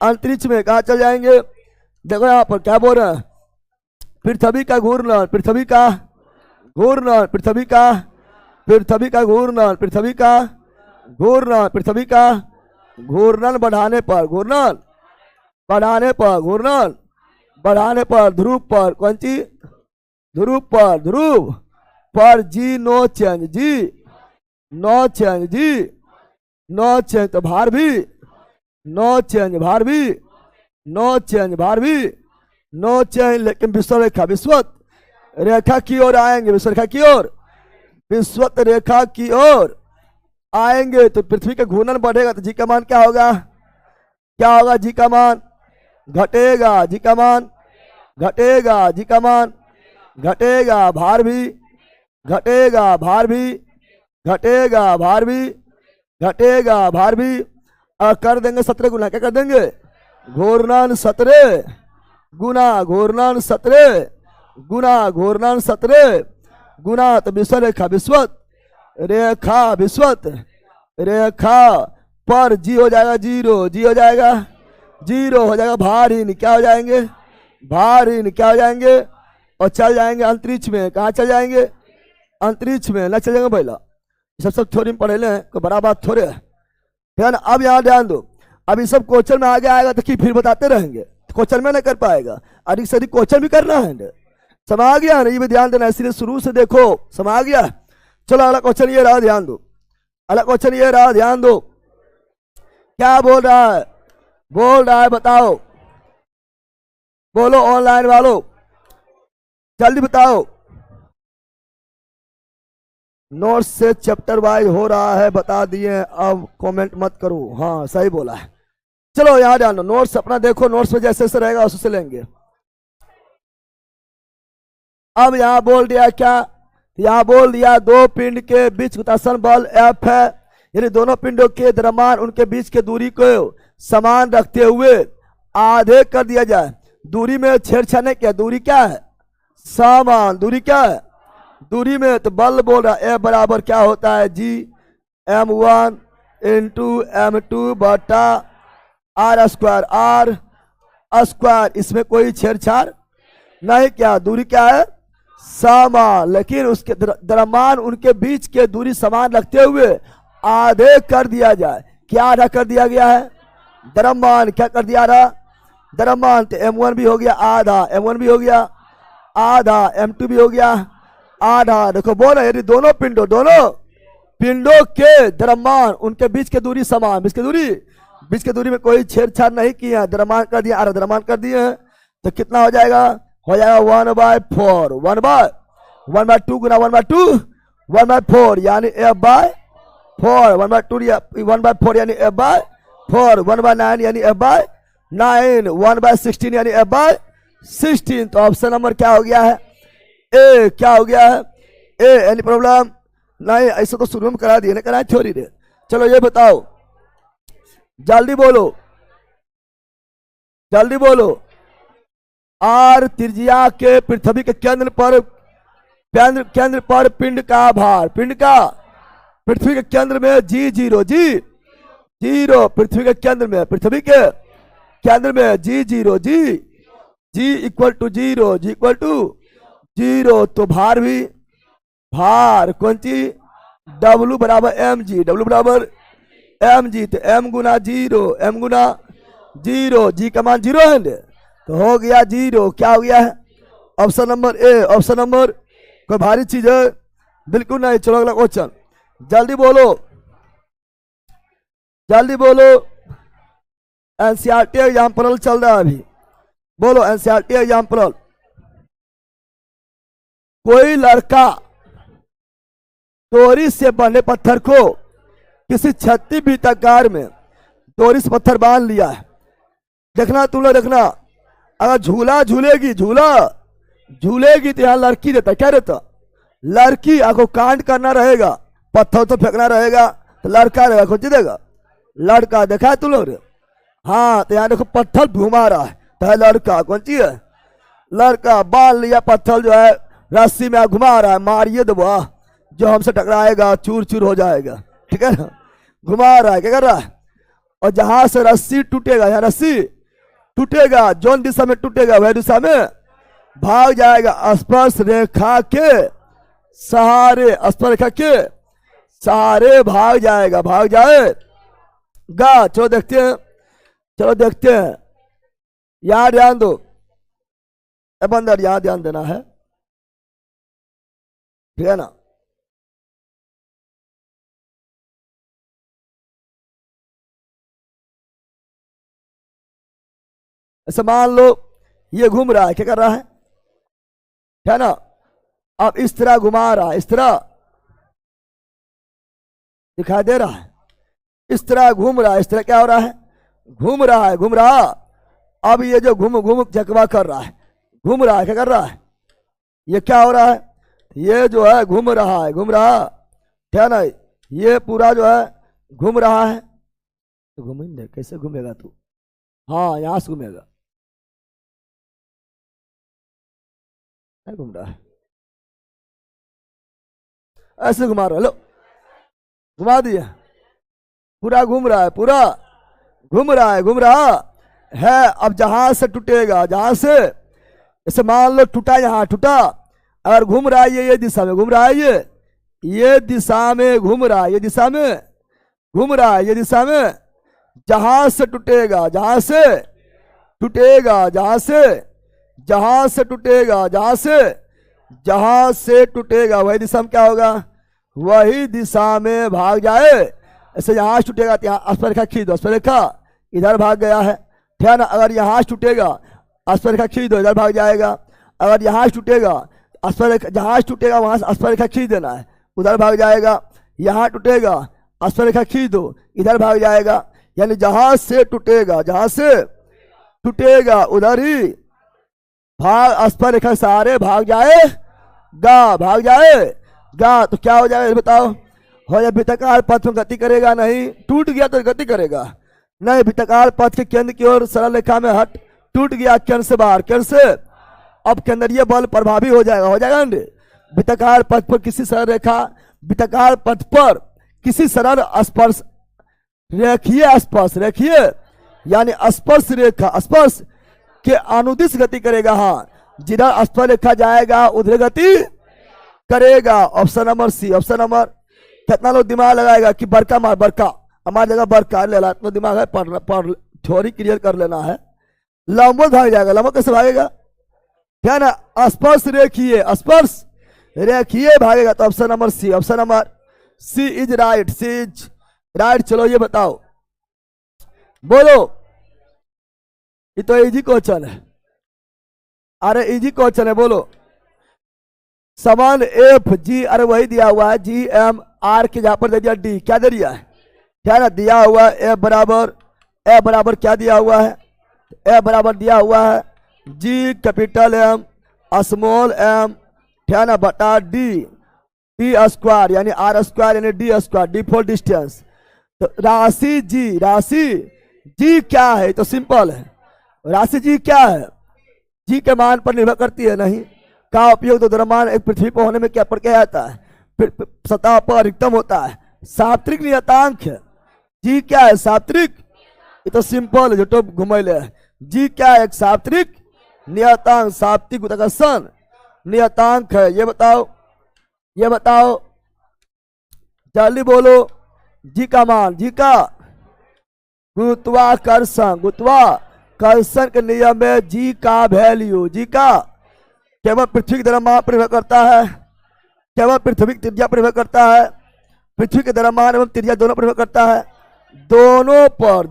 S1: अंतरिक्ष में। कहाँ चल जाएंगे, देखो यहाँ पर क्या बोल रहे हैं, पृथ्वी का घूर्णन, पृथ्वी का घूर्णन, पृथ्वी का घूर्णन, पृथ्वी का घूर्णन, पृथ्वी का घूर्णन बढ़ाने पर, घूर्णन बढ़ाने पर, घूर्णन बढ़ाने पर ध्रुव पर, कौन सी, ध्रुव पर जी नो चेंज, जी नो चेंज, जी नो चेंज, तो भार भी नो चेंज, भार भी नो चेंज, भार भी नो चेंज। लेकिन विषुवत रेखा की ओर आएंगे, विषुवत रेखा की ओर, विषुवत रेखा की ओर आएंगे तो पृथ्वी का घूर्णन बढ़ेगा, तो जी का मान क्या होगा, क्या होगा, जी का मान घटेगा, जी का मान घटेगा, जी का मान घटेगा। भार भी घटेगा, भार भी घटेगा, भार भी घटेगा, भार भी। और कर देंगे 17 गुना, क्या कर देंगे, घूर्णन 17 गुना, घूर्णन 17 गुना, घूर्णन 17 गुना, तो विषुवत रेखा, विषुवत रेखा, विषुवत रेखा पर जी हो जाएगा 0, जी हो जाएगा 0 हो जाएगा। भारहीन क्या हो जाएंगे, भारहीन क्या हो जाएंगे, और चल जाएंगे अंतरिक्ष में। कहाँ चल जाएंगे, अंतरिक्ष में न चल जाएंगे। पहला सब थ्योरी में पढ़े हैं, कोई बड़ा बात थोड़े है, ठीक है ना। अब यहाँ ध्यान दो, अब ये सब क्वेश्चन में आगे आएगा तो कि फिर बताते रहेंगे, तो क्वेश्चन में नहीं कर पाएगा, अधिक से अधिक क्वेश्चन भी करना है। समा गया है, ये भी ध्यान देना, इसलिए शुरू से देखो, समा गया। चलो अगला क्वेश्चन ये रहा, ध्यान दो, अगला क्वेश्चन ये रहा, ध्यान दो, क्या बोल रहा है, बोल रहा है, बताओ, बोलो ऑनलाइन वालों, जल्दी बताओ। नोट्स से चैप्टर वाइज हो रहा है, बता दिए, अब कमेंट मत करो। हाँ सही बोला है। चलो यहां ध्यान दो, नोट्स अपना देखो, नोट्स में जैसे जैसे रहेगा उससे लेंगे। अब यहां बोल दिया क्या, यहां बोल दिया दो पिंड के बीच गुरुत्वाकर्षण बल F है, यानी दोनों पिंडों के द्रव्यमान उनके बीच के दूरी को समान रखते हुए आधे कर दिया जाए। दूरी में छेड़छाड़ नहीं किया, दूरी क्या है, समान, दूरी क्या है, दूरी में, तो बल बोल रहा है F बराबर क्या होता है, जी m1 इंटू m2 बटा r स्क्वायर, r स्क्वायर। इसमें कोई छेड़छाड़ नहीं किया, दूरी क्या है, समान, लेकिन उसके द्रव्यमान उनके बीच के दूरी समान रखते हुए आधे कर दिया जाए। क्या आधा कर दिया गया है, द्रव्यमान क्या कर दिया रहा, द्रव्यमान, तो m1 भी हो गया आधा, m1 भी हो गया आधा, m2 भी हो गया आधा। देखो बोल रहे यदि दोनों पिंडों के द्रव्यमान उनके बीच की दूरी समान, बीच की दूरी में कोई छेड़छाड़ नहीं किया, द्रव्यमान कर दिया, द्रव्यमान कर दिए हैं, तो कितना हो जाएगा 1/4, 1/2 गुना 1/2 1/4 यानी F/4, 1/4 यानी F/4, 1/9 यानी F/9, 1/16 यानी F/16। तो ऑप्शन नंबर क्या हो गया है ए, क्या हो गया है ए। एनी प्रॉब्लम नहीं, ऐसा तो शुरू में करा दिए ना, करा थ्योरी रे। चलो ये बताओ, जल्दी बोलो, जल्दी बोलो। आर त्रिज्या के पृथ्वी के केंद्र पर पिंड का भार, पृथ्वी के केंद्र में G0, पृथ्वी के केंद्र में G0, G इक्वल टू 0, तो भार कौन सी W बराबर mg, तो m गुना 0, G का मान 0 है, तो हो गया 0। क्या हो गया है option number A. Option number कोई भारी चीज है बिल्कुल नहीं। चलो अगला क्वेश्चन, जल्दी बोलो। एनसीईआरटी एग्जाम्पल चल रहा है अभी, बोलो एनसीईआरटी एग्जाम्पल। कोई लड़का डोरी से बने पत्थर को किसी छत्ती वृत्ताकार में डोरी से पत्थर बांध लिया है। देखना तुम लोग, देखना अगर झूलेगी तो यहाँ लड़की देता, क्या देता, लड़की आपको कांड करना रहेगा, पत्थर तो फेंकना रहेगा, तो लड़का रहेगा, कौन देगा, लड़का। देखा है तुम लोग, हाँ, तो यहाँ देखो पत्थर घुमा रहा है, तो है लड़का, कौन सी है, लड़का। बांध लिया पत्थर जो है रस्सी में घुमा रहा है, मारिए दबा, जो हमसे टकराएगा चूर चूर हो जाएगा, ठीक है ना, घुमा रहा है, क्या कर रहा है। और जहां से रस्सी टूटेगा, यहाँ रस्सी टूटेगा, जोन दिशा में टूटेगा वह दिशा में भाग जाएगा, स्पर्श रेखा के सहारे, भाग जाएगा। चलो देखते हैं, यहाँ ध्यान दो, अब अंदर यहाँ ध्यान देना है, ठीक है ना। ऐसे मान लो ये घूम रहा है, क्या कर रहा है ना, अब इस तरह घुमा रहा है, इस तरह दिखाई दे रहा है, इस तरह घूम रहा है, इस तरह क्या हो रहा है, घूम रहा। अब ये जो घूम चकवा कर रहा है, घूम रहा है, क्या कर रहा है, ये क्या हो रहा है, ये जो है घूम रहा, ठीक है ना, ये पूरा जो है घूम रहा है। तो घूमेंगे कैसे, घूमेगा तू, हाँ यहां से घूमेगा, घूम रहा है, ऐसे घुमा रहा है, लो घुमा दिया, पूरा घूम रहा है। अब जहां से टूटेगा, जहां से ऐसे मान लो टूटा, यहाँ टूटा, अगर घूम रहा है ये दिशा में घूम रहा है, ये दिशा में घूम रहा है, ये दिशा में जहां से टूटेगा, जहां से टूटेगा वही दिशा में क्या होगा, वही दिशा में भाग जाए। ऐसे यहाँ से टूटेगा तो यहाँ स्पर्शरेखा खींच दो, स्पर्शरेखा इधर भाग गया है, ठीक है ना। अगर यहाँ से टूटेगा स्पर्शरेखा खींच दो, इधर भाग जाएगा। अगर यहाँ से टूटेगा स्पर्शरेखा, जहाँ से टूटेगा वहां से स्पर्शरेखा खींच देना है, उधर भाग जाएगा। यहाँ टूटेगा स्पर्शरेखा खींच दो, इधर भाग जाएगा। यानी जहां से टूटेगा उधर ही भाग, स्पर्शरेखा सारे भाग जाएगा। तो क्या हो जाएगा बताओ, हो जाए वृत्ताकार पथ में गति करेगा नहीं, टूट गया तो गति करेगा नहीं। वृत्ताकार पथ के केंद्र की ओर सरल रेखा में हट, टूट गया केंद्र से बाहर, केंद्र से अब केंद्रीय बल प्रभावी हो जाएगा ना। वृत्ताकार पथ पर किसी सरल रेखा, वृत्ताकार पथ पर किसी सरल स्पर्श रेखीय यानी स्पर्श रेखा, स्पर्श के अनुदिश गति करेगा। हाँ, जिधर स्पर्श रेखा जाएगा उधर गति करेगा। Option number C. Option number, कितना लोग दिमाग लगाएगा कि बरका मार, बरका हमारी जगह बरका ले ला, तो दिमाग है पढ़ थ्योरी क्लियर कर लेना है। लंबो भाग जाएगा, लंबो कैसे भागेगा, क्या ना, स्पर्श रेखीय भागेगा। तो option number C, option number C is right, C is right. चलो ये बताओ, बोलो। ये तो इजी क्वेश्चन है, अरे इजी क्वेश्चन है, बोलो। समान एफ जी, अरे वही दिया हुआ है, जी एम आर के जहां पर दे दिया डी, क्या दे दिया है, क्या ना दिया हुआ है, ए बराबर क्या दिया हुआ है, ए बराबर दिया हुआ है G capital M small M, क्या ना बटा डी, डी स्क्वायर यानी आर स्क्वायर यानी D square, D for distance. तो राशि जी क्या है, तो सिंपल है, राशि जी क्या है, जी के मान पर निर्भर करती है नहीं का उपयोग तो द्रव्यमान एक पृथ्वी पर होने में क्या पर क्या आता है, फिर सतह पर अधिकतम होता है, साप्तरिक नियतांक है। जी क्या है, साप्तरिक, ये तो सिंपल है, जो तो घुमैले है। जी क्या है, एक साप्तरिक नियतांक, साप्तिक गुरुत्वाकर्षण नियतांक है। ये बताओ जल्दी बोलो, जी का मान, जी का गुरुत्वाकर्षण के नियम में जी का वैल्यू, जी का केवल पृथ्वी के द्रव्यमान पर निर्भर करता है, केवल पृथ्वी की त्रिज्या पर निर्भर करता है, पृथ्वी के द्रव्यमान एवं त्रिज्या दोनों पर निर्भर करता है, दोनों पर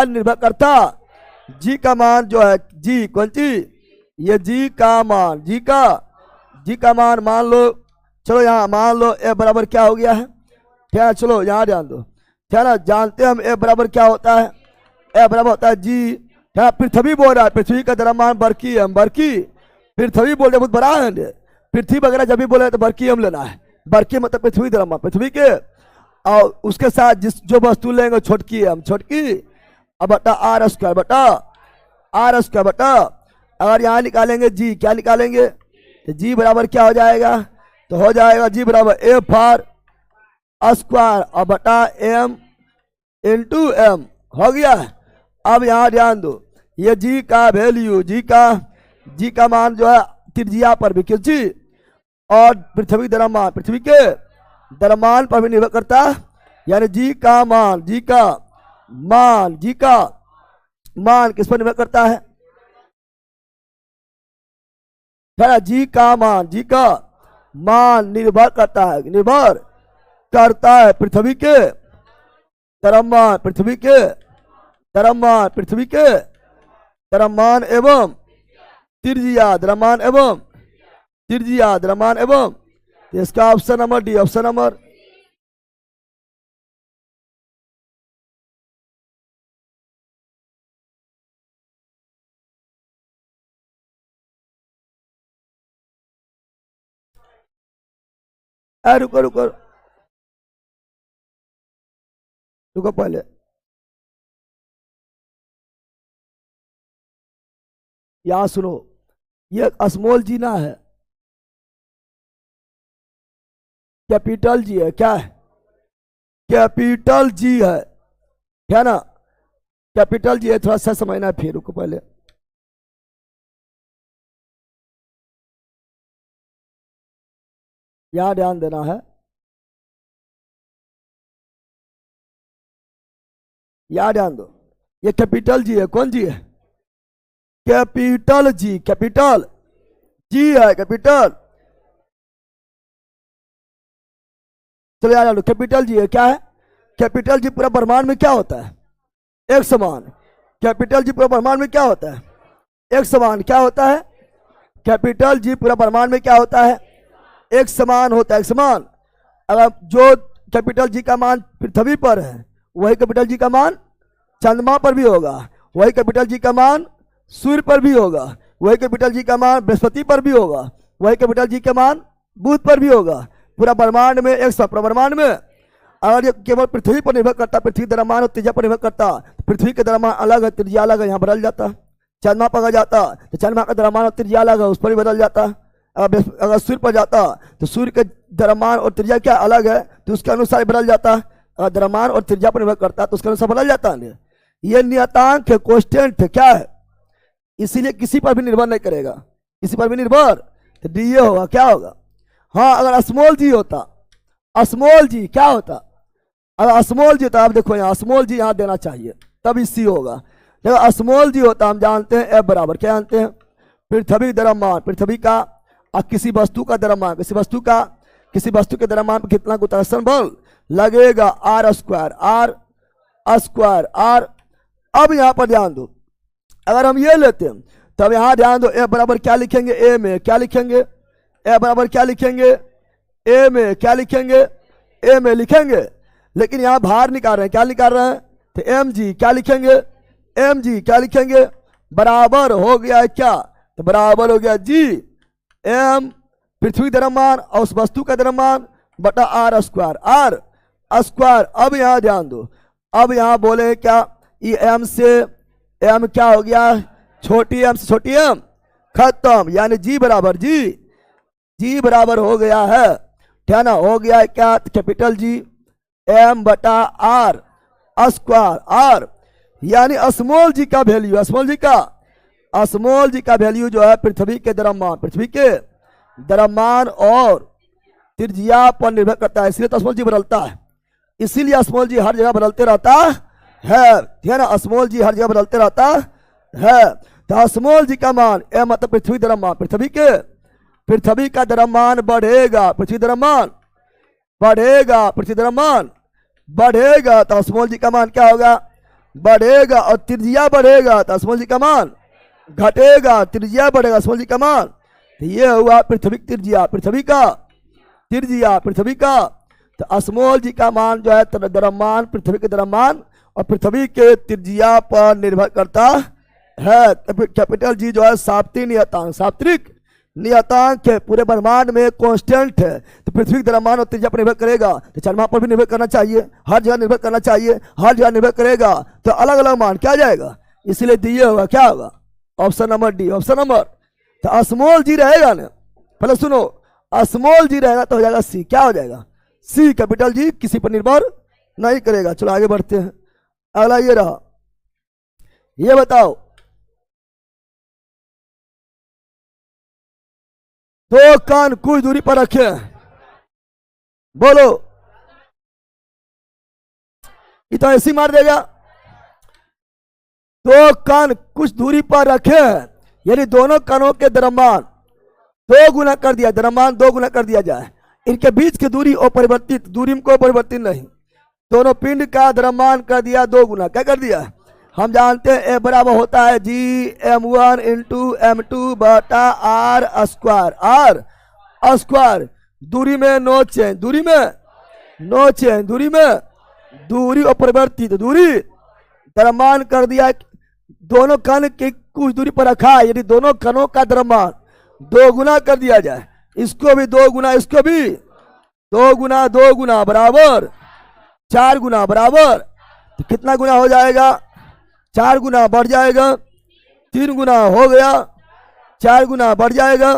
S1: निर्भर करता। जी का मान जो है, जी कौन सी, ये जी का मान, जी का मान मान लो, चलो यहाँ मान लो ए बराबर क्या हो गया है, क्या, चलो यहाँ ध्यान दो, क्या ना जानते हैं हम ए बराबर क्या होता है, ए बराबर होता है जी, क्या पृथ्वी बोल रहा है, पृथ्वी का द्रव्यमान बरकी है, बरकी, पृथ्वी बोल रहे बहुत बड़ा है, पृथ्वी वगैरह जब भी बोले तो बरकी हम लेना है, बरकी मतलब पृथ्वी द्रव्यमान, पृथ्वी के, और उसके साथ जो वस्तु लेंगे छोटकी है हम, छोटकी, अब बटा आर स्क्वायर बटा, अगर यहाँ निकालेंगे जी, क्या निकालेंगे, तो जी बराबर क्या हो जाएगा, तो हो जाएगा जी बराबर एफ आर स्क्वायर और बटा एम इंटू एम, हो गया। अब यहाँ ध्यान दो, ये जी का वैल्यू, जी का मान जो है त्रिज्या पर भी, किस जी, और पृथ्वी के द्रव्यमान पर भी निर्भर करता है, यानी जी का मान किस पर निर्भर करता है, जी का मान निर्भर करता है पृथ्वी के द्रव्यमान, द्रव्यमान एवं त्रिज्या, द्रव्यमान एवं, इसका option number D, option number रुको पहले, यहां सुनो, ये स्मॉल जी ना है, कैपिटल जी है, क्या है, कैपिटल जी है, क्या ना, कैपिटल जी है, थोड़ा सा समझना है, फिर रुको पहले, यहां ध्यान देना है, यहां ध्यान दो, ये कैपिटल जी है, कौन जी है, कैपिटल जी है, कैपिटल, चलो यार कैपिटल जी है, क्या है, कैपिटल जी पूरा ब्रह्मांड में क्या होता है, एक समान, कैपिटल जी पूरा ब्रह्मांड में क्या होता है, एक समान, क्या होता है, कैपिटल जी पूरा ब्रह्मांड में क्या होता है, एक समान होता है, एक समान। अगर जो कैपिटल जी का मान पृथ्वी पर है, वही कैपिटल जी का मान चंद्रमा पर भी होगा, वही कैपिटल जी का मान सूर्य पर भी होगा, वही कैपिटल जी का मान बृहस्पति पर भी होगा, वही कैपिटल जी का मान बुध पर भी होगा, पूरा ब्रह्मांड में एक पूरा ब्रह्मांड में। अगर ये केवल पृथ्वी पर निर्भर करता, पृथ्वी द्रव्यमान और त्रिज्या पर निर्भर करता, पृथ्वी का द्रव्यमान अलग है, त्रिज्या अलग है, यहाँ बदल जाता, चंद्रमा पर जाता तो चंद्रमा का द्रव्यमान और त्रिज्या अलग है, उस पर भी बदल जाता। अगर सूर्य पर जाता तो सूर्य के द्रव्यमान और त्रिज्या क्या अलग है, तो उसके अनुसार बदल जाता। अगर द्रव्यमान और त्रिज्या पर निर्भर करता तो उसके अनुसार बदल जाता है। ये नियतांक है, कांस्टेंट है, क्या है, इसीलिए किसी पर भी निर्भर नहीं करेगा, किसी पर भी निर्भर, तो डी ए होगा, क्या होगा। हाँ अगर स्मॉल जी होता, स्मॉल जी क्या होता, अगर स्मॉल जी होता, आप देखो यहाँ स्मॉल जी यहाँ देना चाहिए, तब सी होगा। देखो स्मॉल जी होता, हम जानते हैं एफ बराबर क्या जानते हैं, पृथ्वी द्रव्यमान, पृथ्वी का, और किसी वस्तु का द्रव्यमान, किसी वस्तु का, किसी वस्तु के द्रव्यमान पर कितना गुरुत्वाकर्षण बल लगेगा, R square, R square, R. अब यहां पर ध्यान दो, अगर हम ये लेते हैं तब यहां ध्यान दो, ए बराबर क्या लिखेंगे, ए में क्या लिखेंगे, ए बराबर क्या लिखेंगे, ए में क्या लिखेंगे, ए में लिखेंगे। लेकिन यहां भार निकाल रहे हैं, क्या निकाल रहे हैं, तो एम जी क्या लिखेंगे, एम जी क्या लिखेंगे, बराबर हो गया क्या, तो बराबर हो गया जी एम पृथ्वी द्रव्यमान और उस वस्तु का द्रव्यमान बटा आर स्क्वायर, आर स्क्वायर। अब यहां ध्यान दो, अब यहां बोले क्या, ये एम से एम क्या हो गया, छोटी एम से छोटी एम खत्म, यानी जी बराबर जी बराबर हो गया है, क्या ना, हो गया है क्या, कैपिटल जी एम बटा आर स्क्वायर, आर। यानी स्मॉल जी का वैल्यू, स्मॉल जी का वैल्यू जो है पृथ्वी के द्रव्यमान और त्रिज्या पर निर्भर करता है, इसलिए तो स्मॉल जी बदलता है, इसीलिए स्मॉल जी हर जगह बदलते रहता है, ठीक है ना, स्मॉल जी हर जगह बदलते रहता है। तो स्मॉल जी का मान ए मतलब पृथ्वी द्रव्यमान, पृथ्वी का द्रव्यमान बढ़ेगा, पृथ्वी द्रव्यमान बढ़ेगा तो स्मॉल जी का मान क्या होगा, बढ़ेगा, और त्रिज्या बढ़ेगा तो स्मॉल जी का मान घटेगा, त्रिज्या बढ़ेगा, स्मॉल जी का मान। तो ये हुआ पृथ्वी त्रिज्या, पृथ्वी का। तो स्मॉल जी का मान जो है द्रव्यमान, पृथ्वी के द्रव्यमान और पृथ्वी के त्रिज्या पर निर्भर करता है। कैपिटल जी जो है साप्तरिक नियतांक है, पूरे ब्रह्मांड में कांस्टेंट है, तो पृथ्वी द्रव्यमान और त्रिज्या पर निर्भर करेगा, तो चंद्रमा पर भी निर्भर करना चाहिए, हर जगह निर्भर करना चाहिए, हर जगह निर्भर करेगा, तो अलग अलग मान क्या जाएगा, इसलिए दिए होगा क्या होगा, option number D, option number. तो स्मॉल जी रहेगा ना, पहले सुनो, स्मॉल जी रहेगा तो हो जाएगा सी, क्या हो जाएगा, सी, कैपिटल जी किसी पर निर्भर नहीं करेगा। चलो आगे बढ़ते हैं, अगला ये रहा, ये बताओ, दो कान कुछ दूरी पर रखे, बोलो, ये तो ऐसी मार देगा, दो कान कुछ दूरी पर रखे, यानी दोनों कानों के द्रव्यमान 2 गुना कर दिया, द्रव्यमान 2 गुना कर दिया जाए, इनके बीच की दूरी अपरिवर्तित, दूरी को परिवर्तित नहीं, दोनों पिंड का द्रव्यमान कर दिया 2 गुना, क्या कर दिया, हम जानते हैं ए बराबर होता है जी m1 इंटू m2 बटा आर स्क्वायर, दूरी में नो चेंज, दूरी अपरिवर्तित, दूरी द्रव्यमान कर दिया, दोनों कण की कुछ दूरी पर रखा है, यदि दोनों कणों का द्रव्यमान 2 गुना कर दिया जाए, इसको भी 2 गुना, इसको भी 2 गुना बराबर 4 गुना बराबर, तो कितना गुना हो जाएगा, 4 गुना बढ़ जाएगा, 3 गुना हो गया, 4 गुना बढ़ जाएगा,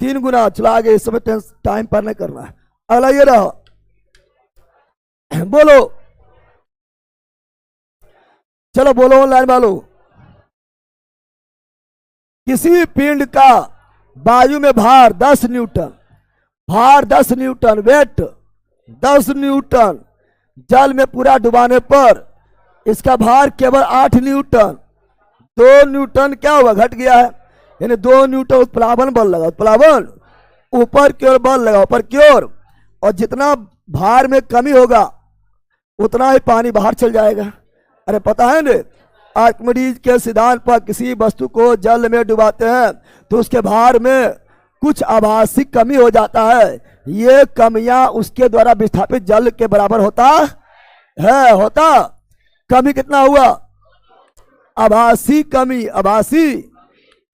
S1: 3 गुना। चला आगे, इस समय टाइम पर नहीं करना है। अगला ये रहा, बोलो, चलो बोलो ऑनलाइन वालों, किसी पिंड का वायु में भार 10 न्यूटन, वेट 10 न्यूटन, जल में पूरा डुबाने पर इसका भार केवल 8 न्यूटन, 2 न्यूटन क्या हुआ, घट गया है, यानी 2 न्यूटन उत्प्लावन बल लगा, उत्प्लावन ऊपर की ओर बल लगा, ऊपर की ओर, और जितना भार में कमी होगा उतना ही पानी बाहर चल जाएगा। अरे पता है ना, आर्किमिडीज के सिद्धांत पर किसी वस्तु को जल में डुबाते हैं तो उसके भार में कुछ आभासी कमी हो जाता है, ये कमियां उसके द्वारा विस्थापित जल के बराबर होता है, कमी कितना हुआ, आभासी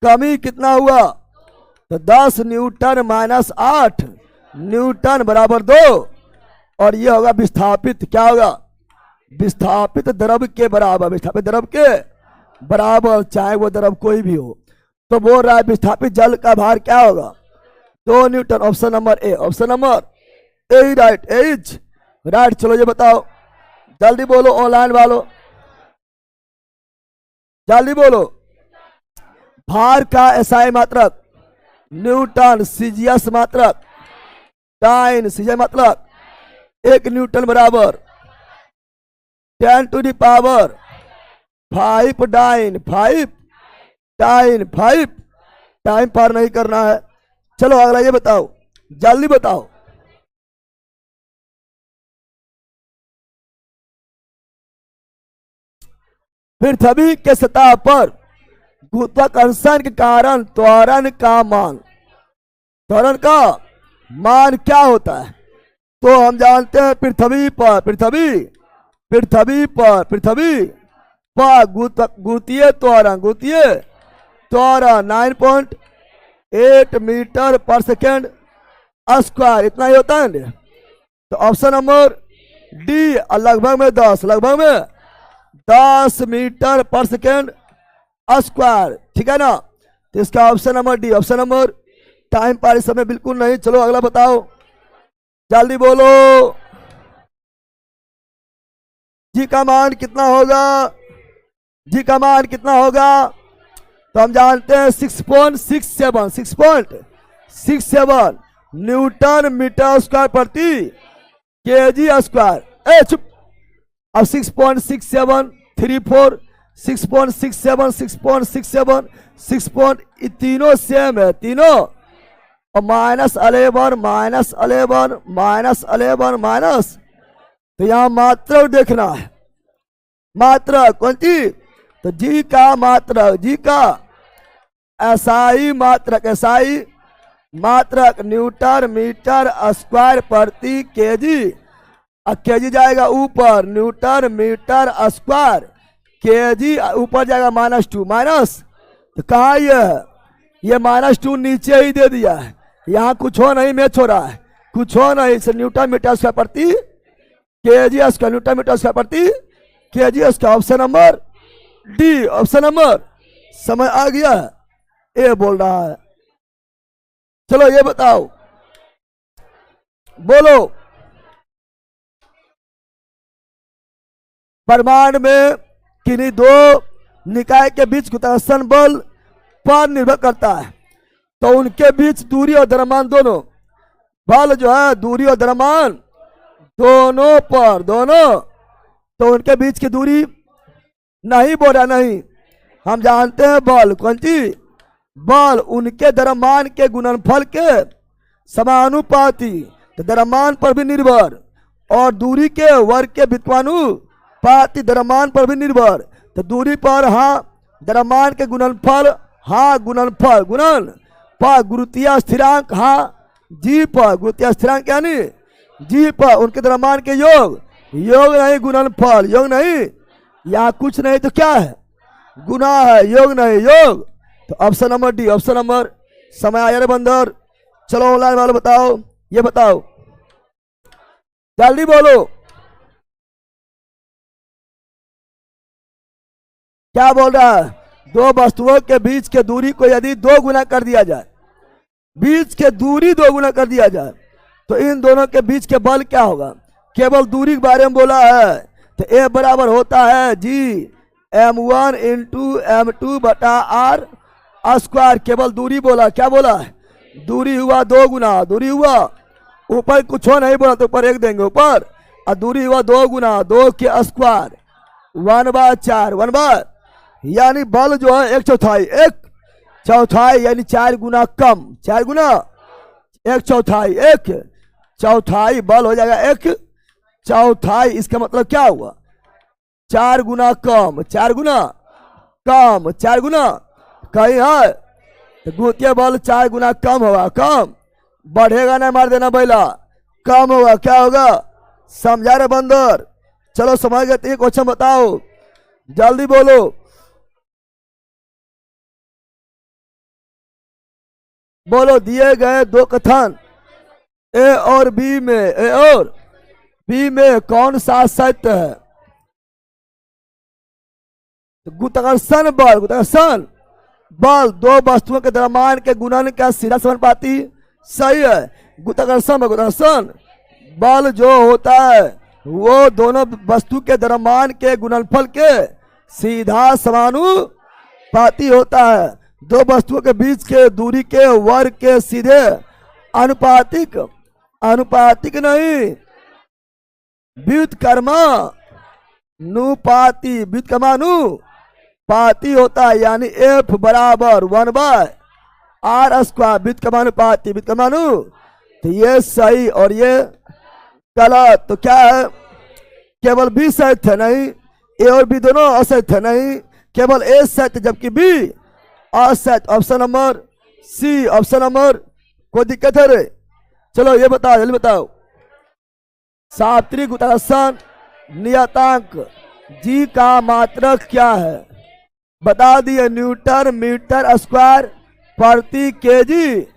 S1: कमी कितना हुआ, तो 10 न्यूटन माइनस 8 न्यूटन बराबर 2, और ये होगा विस्थापित, क्या होगा, विस्थापित द्रव के बराबर, चाहे वो द्रव कोई भी हो। तो बोल रहा है विस्थापित जल का भार क्या होगा, 2 Newton, option number A, right. चलो ये बताओ, जल्दी बोलो ऑनलाइन वालों, जल्दी बोलो, भार का एसआई मात्रक न्यूटन, सीजीएस मात्रक टाइन, सीजीएस मात्रक 1 न्यूटन बराबर 10 टू द पावर 5 टाइम पार नहीं करना है। चलो अगला ये बताओ, जल्दी बताओ, पृथ्वी के सतह पर गुरुत्वाकर्षण के कारण त्वरण का मान क्या होता है? तो हम जानते हैं पृथ्वी पर गुरुत्वीय त्वरण 9.8 मीटर पर सेकेंड स्क्वायर, इतना ही होता है। तो ऑप्शन नंबर डी लगभग में 10 मीटर पर सेकेंड स्क्वायर, ठीक है ना। तो इसका option number D. Option number, time पर इस समय बिल्कुल नहीं। चलो अगला बताओ, जल्दी बोलो। जी का मान कितना होगा? तो हम जानते हैं 6.67 न्यूटन मीटर स्क्वायर प्रति केजी स्क्वायर। चुप। अब 6.6734 6.67 तीनों सेम है, तीनों। और -11 माइनस। तो यहाँ मात्रक देखना है, मात्रक कौन सी? तो जी का एसआई मात्रक न्यूटन मीटर स्क्वायर प्रति केजी। केजी जाएगा ऊपर, न्यूटन मीटर स्क्वायर, केजी ऊपर जाएगा -2 माइनस। तो कहा ये -2 नीचे ही दे दिया है, यहाँ कुछ हो नहीं, मैच हो रहा है, कुछ हो नहीं। इसे न्यूटन मीटर स्क्वायर प्रति KG square, newton metre square प्रति KG square. Option number D. Option number, समझ आ गया? ए बोल रहा है। चलो ये बताओ, बोलो। परमाणु में किन्हीं दो निकाय के बीच गुरुत्वाकर्षण बल पर निर्भर करता है, तो उनके बीच दूरी और द्रव्यमान दोनों, बल जो है दूरी और द्रव्यमान दोनों, तो उनके बीच की दूरी नहीं बोला, नहीं। हम जानते हैं बल कौन सी? बल उनके द्रव्यमान के गुणनफल के समानुपाती, तो द्रव्यमान पर भी निर्भर, और दूरी के वर्ग के व्युत्क्रमानुपाती द्रव्यमान पर भी निर्भर। तो दूरी पर द्रव्यमान के गुणनफल गुणन पर गुरुत्वीय स्थिरांक जी पर, गुरुत्वीय स्थिरांक यानी जी पर उनके द्रव्यमान के योग नहीं, गुणनफल योग नहीं। यहाँ कुछ नहीं तो क्या है? गुना है, योग नहीं, योग। तो option number D. Option number, समय आया रे बंदर। चलो ऑनलाइन वाले बताओ, ये बताओ, जल्दी बोलो, क्या बोल रहा है? दो वस्तुओं के बीच के दूरी को यदि 2 गुना कर दिया जाए, बीच के दूरी 2 गुना कर दिया जाए, तो इन दोनों के बीच के बल क्या होगा? केवल दूरी के बारे में बोला है, तो ए बराबर होता है जी m1 × m2 बटा r स्क्वायर। केवल दूरी बोला, क्या बोला है? दूरी हुआ 2 गुना, दूरी हुआ, ऊपर कुछ हो नहीं बोला तो ऊपर 1 देंगे ऊपर, और दूरी हुआ 2 गुना 2 के स्क्वायर 1/4 यानी बल जो है 1/4 यानी 4 गुना कम, 4 गुना 1/4 बल हो जाएगा 1/4। इसका मतलब क्या हुआ? 4 गुना कम, 4 गुना कहीं है तो गुरुत्वीय बल 4 गुना कम होगा, कम बढ़ेगा ना, मार देना बैला, कम होगा, क्या होगा? समझा रहे बंदर? चलो समझ गए। तो एक क्वेश्चन बताओ, जल्दी बोलो। बोलो, दिए गए 2 कथन ए और बी में कौन सा सत्य है? गुरुत्वाकर्षण बल 2 वस्तुओं के द्रव्यमान के गुणन का सीधा समानुपाती, सही है। गुरुत्वाकर्षण बल जो होता है वो दोनों वस्तु के द्रव्यमान के गुणनफल के सीधा समानुपाती होता है। 2 वस्तुओं के बीच के दूरी के वर्ग के सीधे अनुपातिक नहीं, व्युत्क्रमानुपाती होता है, यानी F बराबर 1/r स्क्वायर, व्युत्क्रमानुपाती, तो ये सही और ये गलत। तो क्या है? केवल बी सही है, नहीं, ए और बी दोनों असत्य है, नहीं केवल ए सत्य जबकि बी असत्य। Option number C, option number, कोई दिक्कत है रे? चलो ये बताओ, जल्दी बताओ। सार्वत्रिक गुरुत्वाकर्षण नियतांक जी का मात्रक क्या है? बता दिए, न्यूटन मीटर स्क्वायर प्रति केजी।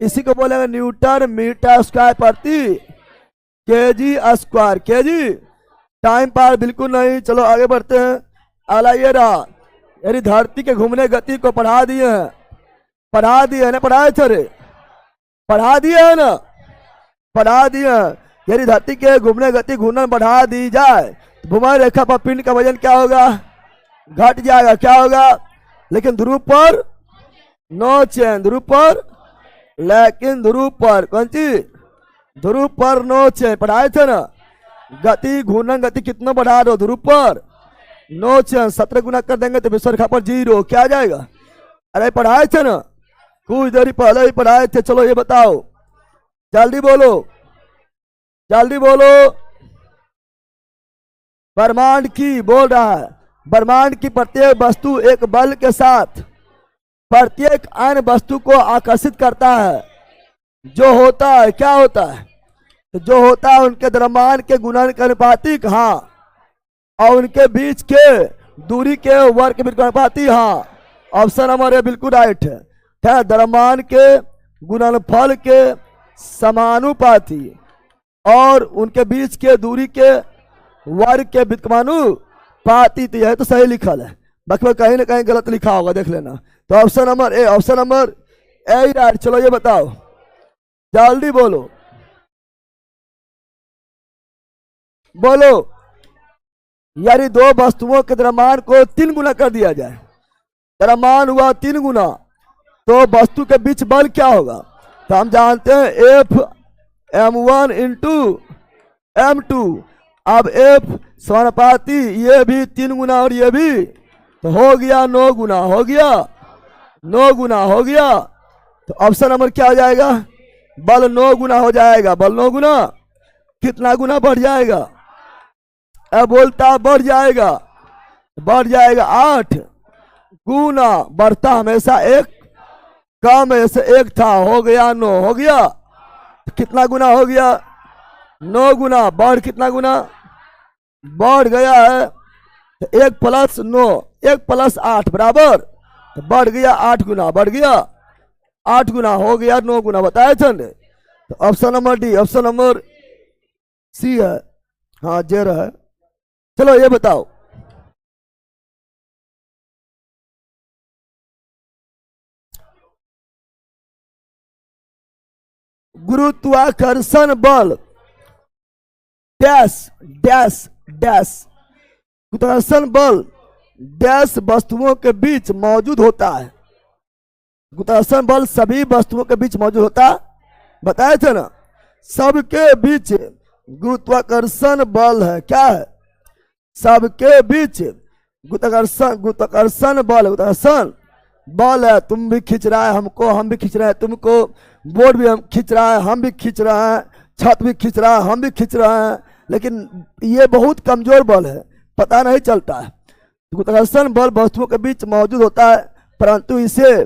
S1: इसी को बोलेंगे न्यूटन मीटर स्क्वायर प्रति केजी स्क्वायर। केजी टाइम पार बिल्कुल नहीं। चलो आगे बढ़ते हैं। अगला ये रहा, यदि धरती के घूमने गति को बढ़ा दिए हैं, पढ़ा दिए है ना, पढ़ाए थे, पढ़ा दिए है ना, पढ़ा दिए हैं। यदि धरती के घूमने गति घूर्णन बढ़ा दी जाए तो भूमध्य रेखा पर पिंड का वजन क्या होगा? घट जाएगा। क्या होगा? लेकिन ध्रुव पर नो चेंज, ध्रुव पर, लेकिन ध्रुव पर कौन चीज? ध्रुव पर नो चेंज। पढ़ाए थे ना, गति घूर्णन गति कितना बढ़ा दो, ध्रुव पर नो चेंज। 17 गुना कर देंगे तो विषुवत रेखा पर 0। क्या आ जाएगा? अरे पढ़ाए थे ना, कुछ देर पहले ही पढ़ाए थे। चलो ये बताओ, जल्दी बोलो, जल्दी बोलो। ब्रह्मांड की, बोल रहा है, ब्रह्मांड की प्रत्येक वस्तु एक बल के साथ प्रत्येक अन्य वस्तु को आकर्षित करता है। जो होता है, क्या होता है? तो जो होता है उनके द्रव्यमान के गुणन के अनुपातिक, हाँ, और उनके बीच के दूरी के वर्ग के बिल्कुल अनुपातिक, हाँ। ऑप्शन नंबर ए बिल्कुल राइट है। द्रव्यमान के गुणनफल के समानुपाती और उनके बीच के दूरी के वर्ग के व्युत्क्रमानुपाती। तो यह तो सही लिखल है, बाकी में कहीं ना कहीं गलत लिखा होगा, देख लेना। तो option number A, option number A right. चलो ये बताओ, जल्दी बोलो, बोलो। यदि दो वस्तुओं के द्रव्यमान को 3 गुना कर दिया जाए, द्रव्यमान हुआ 3 गुना, तो वस्तु के बीच बल क्या होगा? तो हम जानते हैं F m1 इंटू m2। अब F समानुपाती, ये भी 3 गुना और ये भी, तो हो गया 9 गुना, हो गया 9 गुना, हो गया। तो ऑप्शन नंबर क्या हो जाएगा? बल 9 गुना हो जाएगा। बल 9 गुना कितना गुना बढ़ जाएगा? अब बोलता बढ़ जाएगा, बढ़ जाएगा 8 गुना। बढ़ता हमेशा एक, कम ऐसे 1 था, हो गया 9, हो गया। कितना गुना हो गया? 9 गुना। बढ़ कितना गुना बढ़ गया है? तो 1 + 9, 1 + 8 बराबर, तो बढ़ गया 8 गुना, बढ़ गया 8 गुना, हो गया 9 गुना। बताए थे। तो option number D, option number C है, हाँ जेर है। चलो ये बताओ, गुरुत्वाकर्षण बल डैश डैश डैश, गुरुत्वाकर्षण बल डैश वस्तुओं के बीच मौजूद होता है। गुरुत्वाकर्षण बल सभी वस्तुओं के बीच मौजूद होता, बताए थे ना, सबके बीच गुरुत्वाकर्षण बल है। क्या है? सबके बीच गुरुत्वाकर्षण, गुरुत्वाकर्षण बल, गुरुत्वाकर्षण बल है। तुम भी खींच रहा है हमको, हम भी खींच रहे हैं तुमको, बोर्ड भी हम खींच रहा है, हम भी खींच रहे हैं, छत भी खींच रहा है, हम भी खींच रहे हैं, लेकिन ये बहुत कमजोर बल है, पता नहीं चलता है। गुरुत्वाकर्षण बल वस्तुओं के बीच मौजूद होता है, परंतु इसे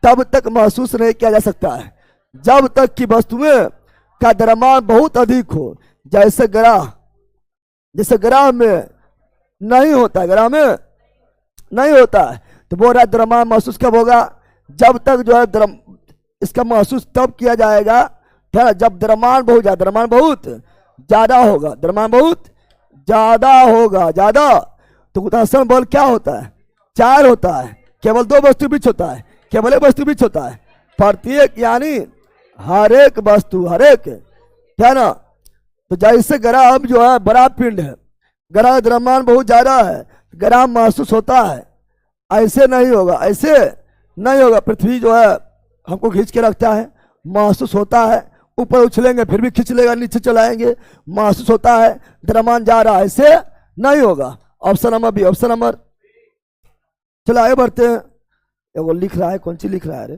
S1: तब तक महसूस नहीं किया जा सकता है जब तक कि वस्तुएं का द्रव्यमान बहुत अधिक हो। जैसे ग्रह, जैसे ग्रह में नहीं होता, ग्रह में नहीं होता है, तो वो रहा द्रव्यमान महसूस कब होगा? जब तक जो है इसका महसूस तब किया जाएगा जब द्रव्यमान बहुत ज्यादा, द्रव्यमान बहुत ज्यादा होगा, द्रव्यमान बहुत ज्यादा होगा, ज्यादा। तो गुरुत्वाकर्षण बल क्या होता है? 4 होता है, केवल 2 वस्तु बीच होता है, केवल 1 वस्तु बीच होता है, प्रत्येक यानी हर एक वस्तु, हर एक, क्या ना। तो जैसे ग्रह जो है बड़ा पिंड है, ग्रह द्रव्यमान बहुत ज्यादा है, ग्रह महसूस होता है, ऐसे नहीं होगा, ऐसे नहीं होगा। पृथ्वी जो है हमको खींच के रखता है, महसूस होता है, ऊपर उछलेंगे फिर भी खींच लेगा, नीचे चलाएंगे महसूस होता है, द्रव्यमान जा रहा है, ऐसे नहीं होगा। Option number B, option number. चलो आगे बढ़ते हैं। वो लिख रहा है, कौन सी लिख रहा है?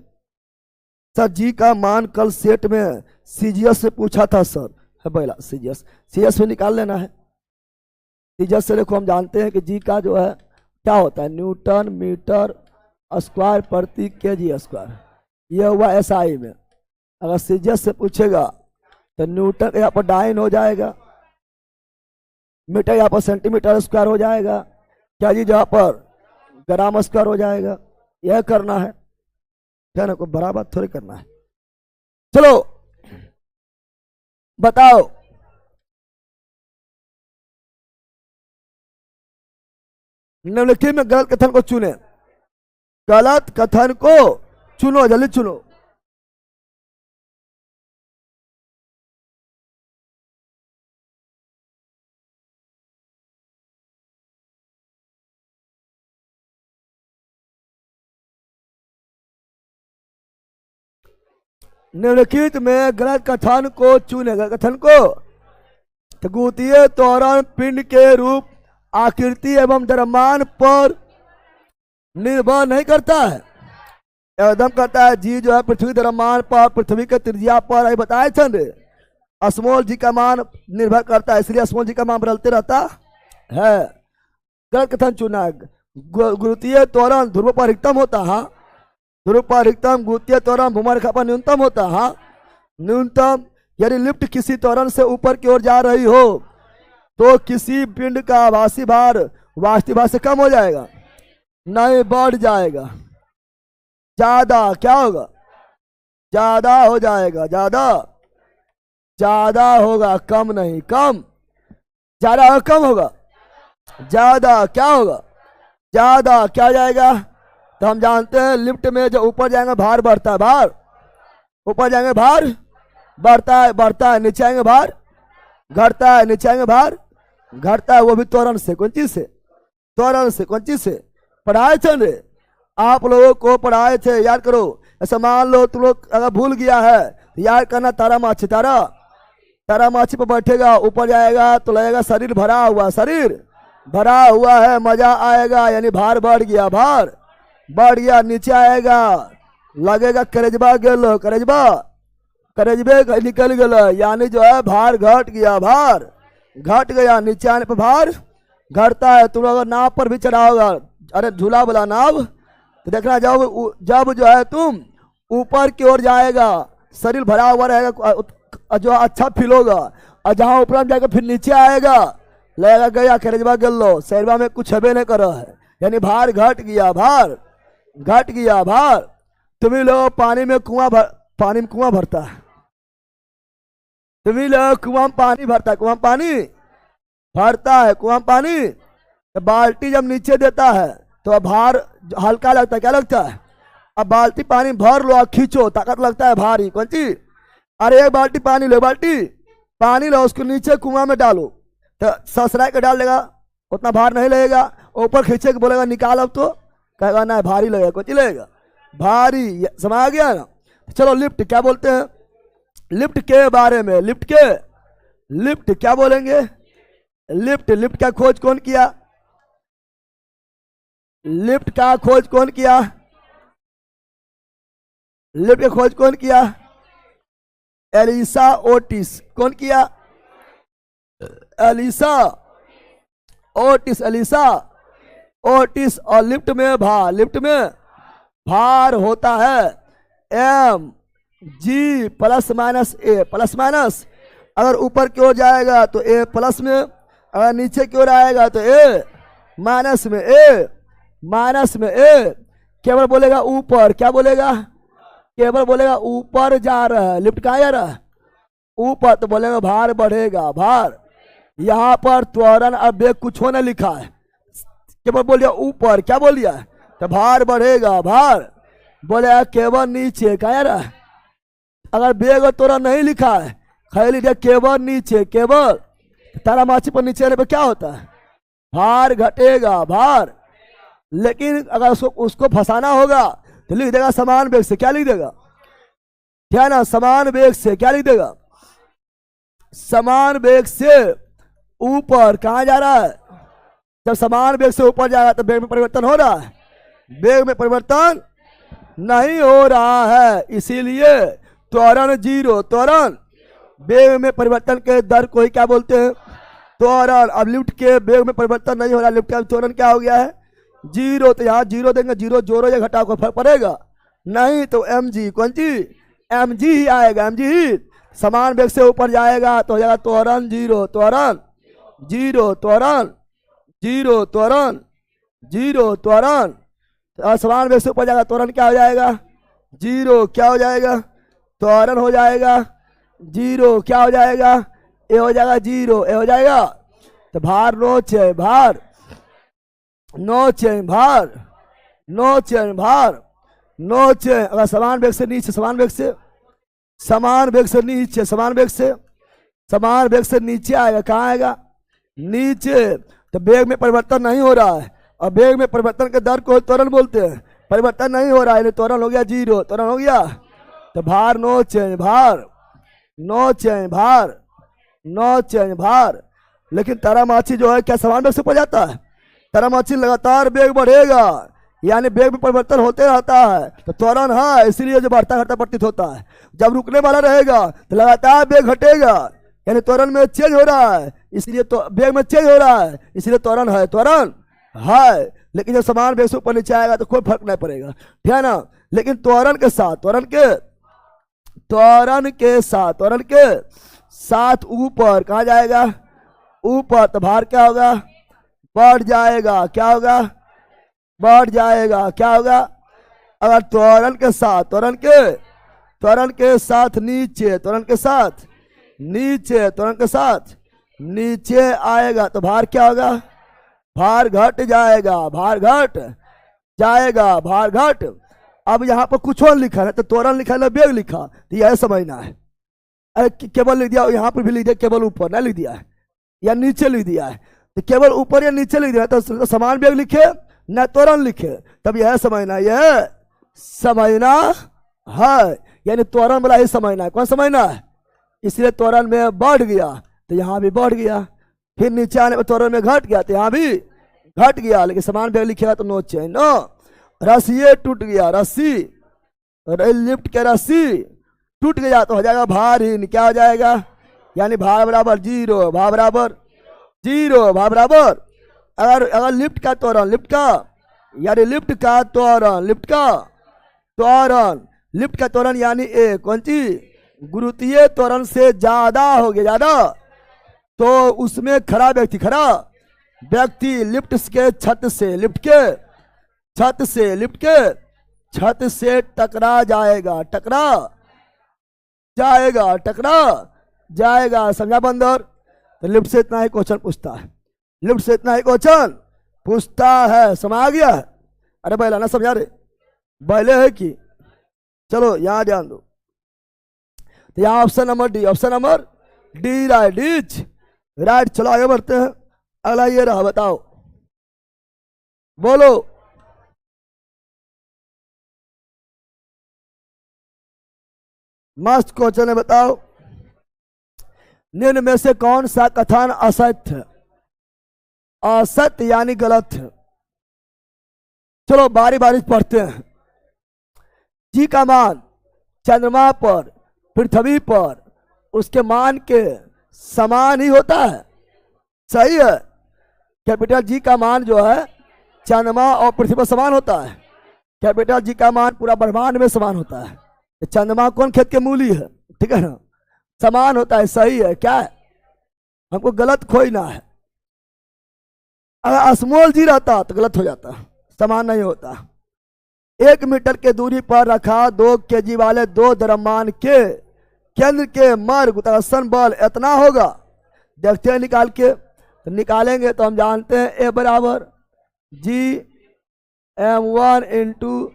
S1: सर जी का मान कल सेट में सीजीएस से पूछा था सर, है पहला सीजीएस, सीजीएस में निकाल लेना है। इज्जत से देखो, हम जानते हैं कि जी का जो है क्या होता है, न्यूटन मीटर स्क्वायर प्रति केजी स्क्वायर। यह हुआ एसआई में। अगर सीजस से पूछेगा तो न्यूटन यहाँ पर डाइन हो जाएगा, मीटर यहाँ पर सेंटीमीटर स्क्वायर हो जाएगा, क्या जी जहाँ पर ग्राम स्क्वायर हो जाएगा। यह करना है क्या ना, कोई बराबर थोड़ी करना है। चलो बताओ, निम्नलिखित में गलत कथन को चुने। गलत कथन को चुनो, जल्दी चुनो। निम्नलिखित में गलत कथन को चुने। गलत कथन को, तो गुरुत्वीय त्वरण पिंड के रूप, आकृति एवं द्रव्यमान पर निर्भर नहीं करता है, एकदम करता है। जी जो है पृथ्वी द्रव्यमान पर, पृथ्वी के त्रिज्या पर, अभी बताए थे स्मॉल जी का मान निर्भर करता है, इसलिए स्मॉल जी का मान बदलते रहता है। गलत कथन चुना। गुरुत्वीय त्वरण ध्रुव पर अधिकतम होता है, ध्रुव पर अधिकतम। गुरुत्वीय त्वरण भूमध्यरेखा पर न्यूनतम होता है, न्यूनतम। यदि लिफ्ट किसी त्वरण से ऊपर की ओर जा रही हो तो किसी पिंड का आभासी भार वास्तविक भार से कम हो जाएगा, नहीं बढ़ जाएगा। ज्यादा क्या होगा, ज्यादा हो जाएगा, ज्यादा ज्यादा होगा, कम नहीं, कम ज्यादा होगा, कम होगा, ज्यादा क्या होगा, ज्यादा क्या जाएगा। तो हम जानते हैं लिफ्ट में जो ऊपर जाएंगे भार बढ़ता है, भार ऊपर जाएंगे भार बढ़ता है, बढ़ता है, नीचे आएंगे भार घटता है, नीचे आएंगे भार घटता है। वो भी त्वरण से। कौन चीज से, त्वरण से। कौन चीज से पढ़ाए थे रे, आप लोगों को पढ़ाए थे, याद करो। ऐसा मान लो तुम लोग अगर भूल गया है, याद करना। तारा माछी, तारा तारा माछी पर बैठेगा, ऊपर जाएगा तो लगेगा शरीर भरा हुआ, शरीर भरा हुआ है, मजा आएगा, यानी भार बढ़ गया, भार बढ़ गया। नीचे आएगा लगेगा करेजबा गेलो, करेजबा करेजबे निकल गया, यानी जो है भार घट गया, भार घट गया। नीचे आने पर भार घटता है। तुम अगर नाव पर भी चढ़ा होगा, अरे झूला वाला नाव, तो देखना जब जब जो है तुम ऊपर की ओर जाएगा शरीर भरा हुआ रहेगा, जो अच्छा फील होगा, और जहां ऊपर जाएगा फिर नीचे आएगा लगेगा गया करेजबा गल्लो, शरीर में कुछ हबे नहीं कर रहा है, यानी भार घट गया, भार घट गया, भार। तुम्ही लोग पानी में पानी में कुआं भरता है, तुम्ही लोग कुआं में पानी भरता है, कुआं में पानी भरता है, कुआं में पानी। तो बाल्टी जब नीचे देता है तो भार हल्का लगता है, क्या लगता है। अब बाल्टी पानी भर लो, खींचो, ताकत लगता है भारी। कौन चीज, अरे एक बाल्टी पानी लो, बाल्टी पानी लो, उसको नीचे कुआं में डालो, तो ससरा के डाल देगा, उतना भार नहीं लगेगा। ऊपर खींचे के बोलेगा निकाल, अब तो कहेगा ना भारी लगेगा, कुछ लगेगा भारी। समझ आ गया ना। चलो लिफ्ट क्या बोलते हैं, लिफ्ट के बारे में, लिफ्ट के, लिफ्ट क्या बोलेंगे, लिफ्ट, लिफ्ट का खोज कौन किया, लिफ्ट का खोज कौन किया, लिफ्ट का खोज कौन किया, एलिसा ओटिस। कौन किया, एलिसा ओटिस, एलिसा ओटिस। और लिफ्ट में भार, लिफ्ट में भार होता है M G plus minus A, plus minus. अगर ऊपर की ओर जाएगा तो ए प्लस में, अगर नीचे की ओर आएगा तो ए माइनस में, ए माइनस में। ए केवल बोलेगा ऊपर, क्या बोलेगा, केवल बोलेगा ऊपर जा रहा है, लिफ्ट कहाँ जा रहा है, ऊपर, तो बोलेगा भार बढ़ेगा, भार। यहाँ पर त्वरण और वेग कुछ होने लिखा है, केवल बोलिए ऊपर, क्या बोलिए, तो भार बढ़ेगा, भार। बोलेगा केवल नीचे, कहाँ जा रहा है। अगर वेग और त्वरण नहीं लिखा है, खाली केवल नीचे, केवल, तारा माछी पर नीचे आने पर क्या होता है, भार घटेगा, भार। लेकिन अगर उसको फंसाना होगा तो लिख देगा समान वेग से, क्या लिख देगा, क्या ना, समान वेग से, क्या लिख देगा, समान वेग से ऊपर। कहाँ जा रहा है, जब समान वेग से ऊपर जाएगा तो वेग में परिवर्तन हो रहा है, वेग में परिवर्तन नहीं हो रहा है, इसीलिए त्वरण जीरो, त्वरण वेग में परिवर्तन के दर को ही क्या बोलते हैं, त्वरण। अब लिफ्ट के वेग में परिवर्तन नहीं हो रहा, लिफ्ट का त्वरण क्या हो गया है? जीरो। तो यहाँ जीरो देंगे, जीरो जोड़ो या घटाओ को फर्क पड़ेगा नहीं। तो mg, कौन सी? mg ही आएगा, mg ही। समान वेग से ऊपर जाएगा तो हो जाएगा त्वरण जीरो, त्वरण जीरो, त्वरण जीरो, त्वरण जीरो, त्वरण। तो समान वेग से ऊपर जाएगा, त्वरण क्या हो जाएगा? जीरो। क्या हो जाएगा? त्वरण हो जाएगा जीरो। क्या हो जाएगा? ए हो जाएगा जीरो, ए हो जाएगा। तो भार नो चें, भार नो चें, भार नो चें, भार नो चें। अगर समान वेग से नीचे, समान वेग से, समान वेग से नीचे, समान वेग से, समान वेग से नीचे आएगा, कहाँ आएगा? नीचे। तो वेग में परिवर्तन नहीं हो रहा है, और वेग में परिवर्तन के दर को त्वरण बोलते हैं। परिवर्तन नहीं हो रहा है, त्वरण हो गया जीरो, त्वरण हो गया। तो भार नो चेंज, भार नो चेंज, भार नो चेंज, भार। लेकिन तारामाछी जो है क्या समान वेग से ऊपर जाता है? तारामाछी लगातार वेग बढ़ेगा, यानी वेग में परिवर्तन होते रहता है। तो त्वरण है, इसीलिए जो बढ़ता घटता प्रतीत होता है। जब रुकने वाला रहेगा तो लगातार वेग घटेगा, यानी त्वरण में चेंज हो रहा है, इसलिए तो वेग में चेंज हो रहा है, इसलिए त्वरण है, त्वरण है। लेकिन जब समान वेग से ऊपर नीचे आएगा तो कोई फर्क नहीं पड़ेगा, ठीक है ना। लेकिन त्वरण के साथ, त्वरण के साथ, त्वरण के साथ ऊपर कहाँ जाएगा? ऊपर। तो भार क्या होगा? बढ़ जाएगा। क्या होगा? बढ़ जाएगा। क्या होगा? अगर त्वरण के साथ, त्वरण के साथ नीचे, त्वरण के साथ नीचे, त्वरण के साथ नीचे आएगा तो भार क्या होगा? भार घट जाएगा, भार घट जाएगा, भार घट। अब यहाँ पर कुछ और लिखा है, तो त्वरण लिखा है ना वेग लिखा, तो यह समझना है। अरे केवल लिख दिया, यहाँ पर भी लिख दिया केवल ऊपर, ना लिख दिया है, या नीचे लिख दिया है। तो केवल ऊपर या नीचे लिख दिया, तो समान वेग लिखे न त्वरण लिखे, तब यह समझना, यह समझना है, यानी त्वरण वाला ही समझना है। कौन समझना है? इसलिए त्वरण में बढ़ गया तो यहाँ भी बढ़ गया, फिर नीचे आने पर त्वरण में घट गया तो यहाँ भी घट गया। लेकिन समान वेग लिखेगा तो नो चेंज, नो। रस्सी टूट गया, रस्सी, लिफ्ट के रस्सी टूट गया तो हो जाएगा भारहीन। क्या हो जाएगा? यानी भार बराबर जीरो, भार बराबर जीरो, भार बराबर। अगर लिफ्ट का त्वरण, लिफ्ट का यानी लिफ्ट का त्वरण, लिफ्ट का त्वरण, लिफ्ट का त्वरण यानी ए, कौन सी? गुरुत्वीय त्वरण से ज्यादा हो गया, ज्यादा, तो उसमें खड़ा व्यक्ति, खड़ा व्यक्ति लिफ्ट के छत से, लिफ्ट के छत से, लिफ्ट के छत से टकरा जाएगा, टकरा जाएगा, टकरा जाएगा। समझा बंदर? तो लिफ्ट से इतना ही क्वेश्चन पूछता है, लिफ्ट से इतना ही क्वेश्चन पूछता है। समझ आ गया? अरे बैला ना समझा रे, बैले है कि? चलो यहाँ ध्यान दो। तो यहाँ option number D, option number D right, D's right. चलो आगे बढ़ते हैं। अगला ये रहा, बताओ, बोलो। मस्त क्वेश्चन है, बताओ। निम्न में से कौन सा कथन असत्य है? असत्य यानी गलत है। चलो बारी बारी पढ़ते हैं। जी का मान चंद्रमा पर, पृथ्वी पर उसके मान के समान ही होता है, सही है। कैपिटल जी का मान जो है चंद्रमा और पृथ्वी पर समान होता है। कैपिटल जी का मान पूरा ब्रह्मांड में समान होता है। चंद्रमा कौन खेत के मूली है, ठीक है ना, समान होता है, सही है। क्या है? हमको गलत खोजना है। अगर स्मॉल जी रहता तो गलत हो जाता, समान नहीं होता। 1 मीटर के दूरी पर रखा 2 केजी वाले 2 द्रव्यमान के केंद्र के मर गुरुत्वाकर्षण बल इतना होगा। देखते हैं निकाल के, तो निकालेंगे तो हम जानते हैं ए बराबर जी m1 इंटू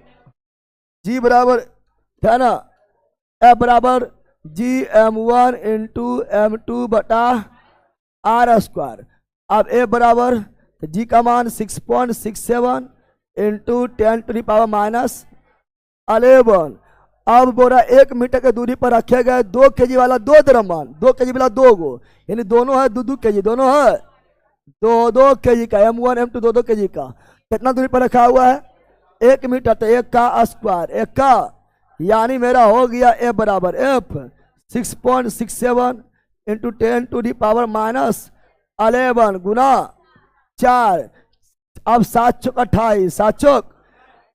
S1: जी बराबर, है ना, ए बराबर जी m1 इंटू m2 बटा आर स्क्वायर। अब ए बराबर जी का मान 6.67 इंटू 10⁻⁻11। अब बोरा 1 मीटर की दूरी पर रखे गए 2 केजी वाला 2 द्रव्यमान, 2 केजी वाला 2 गो, यानी दोनों है 2-2 केजी, दोनों है 2-2 केजी का, m1 m2 2-2 केजी का। कितना दूरी पर रखा हुआ है? 1 मीटर, तो 1 का स्क्वायर, 1 का, यानी मेरा हो गया ए बराबर एफ 6.67 इंटू 10⁻⁻11 11 गुना 4, अब 7 चौक 28, 7 चौक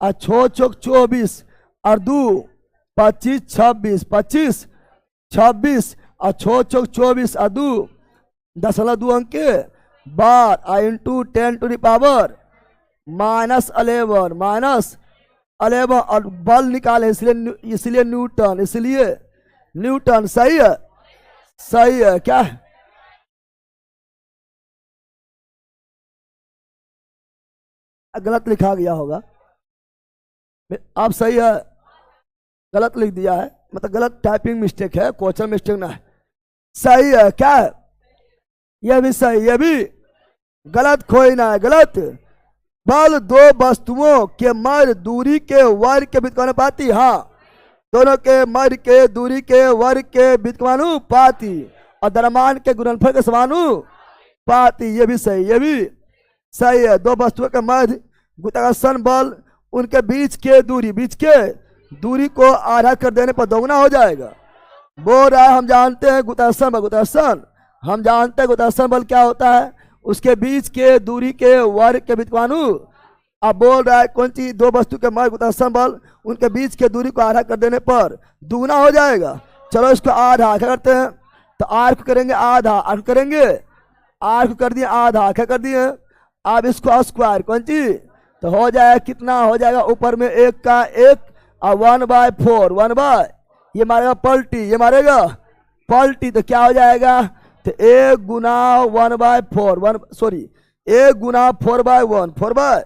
S1: और 6 चौक 24 और 2 25, 26, 25 26 और 6 चौक 24 और 2 10.2 अंक के bar into 10 to the power -11 और बल निकाले, इसलिए न्यूटन, इसलिए न्यूटन। सही है, सही है। क्या गलत लिखा गया होगा, आप सही है, गलत लिख दिया है, मतलब गलत टाइपिंग मिस्टेक है, क्वेश्चन मिस्टेक ना है। सही है, क्या है, यह भी सही, यह भी गलत, खोई ना है, गलत। बल दो वस्तुओं के मध्य दूरी के वर्ग के व्युत्क्रमानुपाती, हाँ, दोनों के मध्य के दूरी के वर्ग के व्युत्क्रमानुपाती और द्रव्यमान के गुणनफल के समानुपाती, ये भी सही, ये भी सही है। दो वस्तुओं के मध्य गुरुत्वाकर्षण बल, उनके बीच के दूरी को आधा कर देने पर दोगुना हो जाएगा। बोल रहा है हम जानते हैं गुरुत्वाकर्षण, हम जानते हैं गुरुत्वाकर्षण बल क्या होता है, उसके बीच के दूरी के वर्ग के व्युत्क्रमानु। अब बोल रहा है कौन चीज, दो वस्तु के मध्य गुरुत्वाकर्षण बल, उनके बीच के दूरी को आधा कर देने पर दुगुना हो जाएगा। चलो इसको आधा क्या करते हैं, तो आर को करेंगे आधा, आर करेंगे, आर को कर दिए आधा, क्या कर दिए, अब इसको स्क्वायर कौन चीज, तो हो जाएगा कितना, हो जाएगा ऊपर में 1 का 1 और 1/4, 1 ये मारेगा पलटी, ये मारेगा पलटी, तो क्या हो जाएगा, तो 1 गुना 1/4, 1 गुना 4/1, 4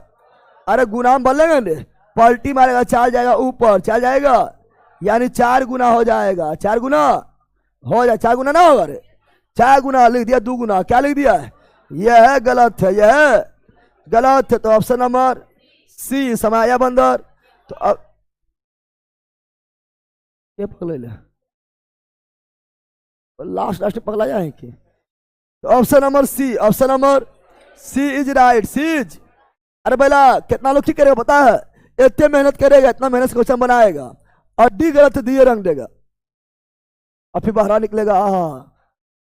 S1: अरे गुना हम बोलेंगे, पलटी मारेगा, चल जाएगा ऊपर, चल जाएगा, यानी 4 गुना हो जाएगा, 4 गुना हो जाए, 4 गुना ना होगा, अरे 4 गुना लिख दिया, 2 गुना क्या लिख दिया है, यह गलत है, यह गलत है। तो ऑप्शन नंबर सी समय आया बंदर। तो अब ये पकड़ ले, लास्ट पकड़ा जाए कि, तो option number C, option number C is right, C is. अरे बेला कितना लोग ठीक करेगा पता है, इतने मेहनत करेगा, इतना मेहनत से क्वेश्चन बनाएगा और डी गलत दिए रंग देगा और फिर बाहर निकलेगा, हाँ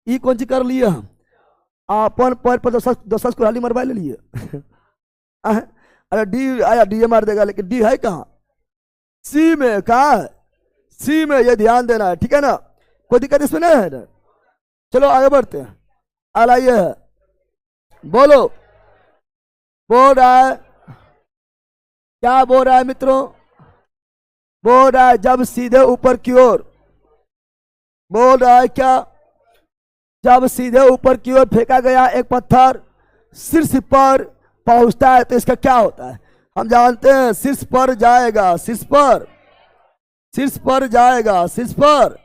S1: ये कौन सी कर लिए हम, अपन पर 10 को हाली मरवा ले लिए अरे डी आया, डी मार देगा, लेकिन डी है कहाँ, सी में, कहाँ है, सी में, ये ध्यान देना है, ठीक है ना, कोई दिक्कत इसमें नहीं है ना। चलो आगे बढ़ते हैं, आइए है, बोलो, बोल रहा है, क्या बोल रहा है मित्रों, बोल रहा है जब सीधे ऊपर की ओर, बोल रहा है क्या, जब सीधे ऊपर की ओर फेंका गया एक पत्थर शीर्ष पर पहुंचता है तो इसका क्या होता है, हम जानते हैं शीर्ष पर जाएगा, शीर्ष पर जाएगा, शीर्ष पर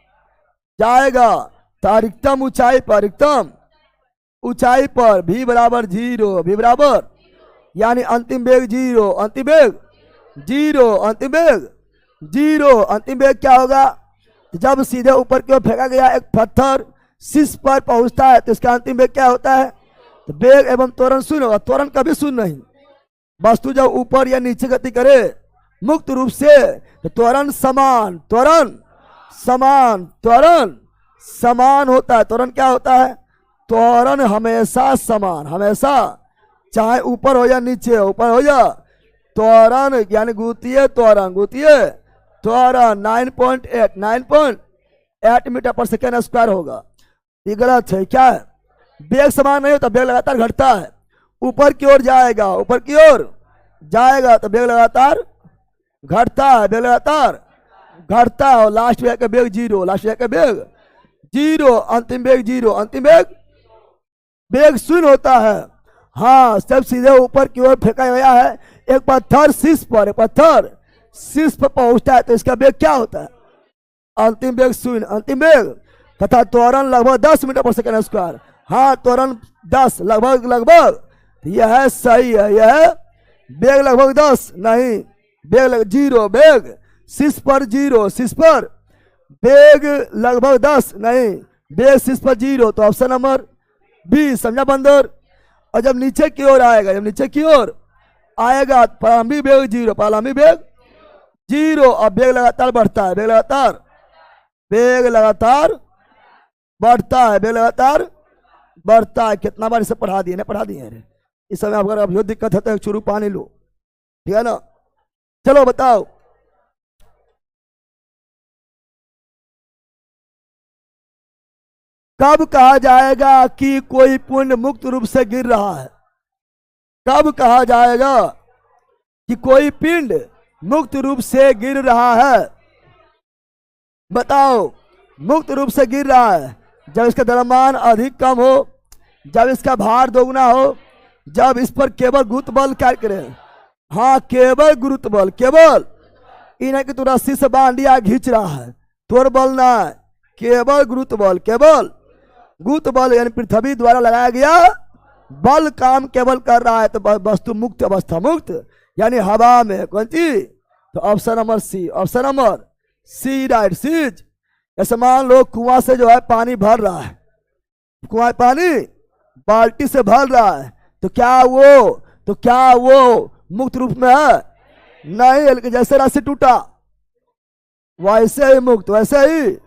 S1: जाएगा, तो अधिकतम ऊंचाई पर, अधिकतम ऊंचाई पर v बराबर 0, v बराबर यानी अंतिम वेग 0, अंतिम वेग 0, अंतिम वेग 0, अंतिम वेग क्या होगा, जब सीधे ऊपर की ओर फेंका गया एक पत्थर शीर्ष पर पहुंचता है तो इसका अंतिम वेग क्या होता है, तो वेग एवं त्वरण शून्य होगा, त्वरण कभी शून्य नहीं, वस्तु जब ऊपर या नीचे गति करे मुक्त रूप से तो त्वरण समान, त्वरण समान, त्वरण समान होता है, त्वरण क्या होता है, त्वरण हमेशा समान, हमेशा चाहे ऊपर हो या नीचे, ऊपर हो या, त्वरण यानी गुरुत्वीय त्वरण, गुरुत्वीय त्वरण 9.8 मीटर पर सेकेंड स्क्वायर होगा, ये गलत है, क्या है, वेग समान नहीं होता, वेग लगातार घटता है, ऊपर की ओर जाएगा, ऊपर की ओर जाएगा तो वेग लगातार घटता है, वेग लगातार घटता है, और लास्ट वेग का वेग 0, लास्ट वेग का वेग 0, अंतिम वेग 0, अंतिम वेग शून्य होता है। हाँ, जब सीधे ऊपर की ओर फेंका गया है एक पत्थर शीर्ष पर, एक पत्थर शीर्ष पर पहुंचता है तो इसका वेग क्या होता है, अंतिम वेग शून्य, अंतिम वेग तथा त्वरण लगभग 10 मीटर पर सेकेंड स्क्वायर, हाँ त्वरण 10 लगभग, यह सही है, यह वेग लगभग 10 नहीं, वेग 0, वेग शीर्ष पर 0, शीर्ष पर वेग लगभग 10 नहीं, वेग शीर्ष पर 0, तो ऑप्शन नंबर बी, समझा बंदर। और जब नीचे की ओर आएगा, जब नीचे की ओर आएगा प्रारंभिक वेग 0, प्रारंभिक वेग 0, अब वेग लगातार बढ़ता है, वेग लगातार बढ़ता है, वेग लगातार बढ़ता है। कितना बार इसे पढ़ा दिए ना, पढ़ा दिए अरे। इस समय अगर अभी दिक्कत है तो एक चुरू पानी लो, ठीक है ना। चलो बताओ, कब कहा जाएगा कि कोई पिंड मुक्त रूप से गिर रहा है? कब कहा जाएगा कि कोई पिंड मुक्त रूप से गिर रहा है? बताओ, मुक्त रूप से गिर रहा है जब इसका द्रव्यमान अधिक कम हो, जब इसका भार दोगुना हो, जब इस पर केवल गुरुत्व बल कार्य करे। हाँ, केवल गुरुत्व बल, केवल इन्हें कि तू रस्सी से बांध दिया खींच रहा है, तोर बल ना, केवल गुरुत्व बल, केवल गुरुत्व बल यानी पृथ्वी द्वारा लगाया गया बल काम केवल कर रहा है, तो वस्तु मुक्त अवस्था, मुक्त यानी हवा में। कौन चीज? तो option number C, option number C right C's. ऐसे मान लो कुआं से जो है पानी भर रहा है, कुआं पानी बाल्टी से भर रहा है, तो क्या वो मुक्त रूप में है? नहीं, जैसे रस्सी टूटा वैसे ही मुक्त, वैसे ही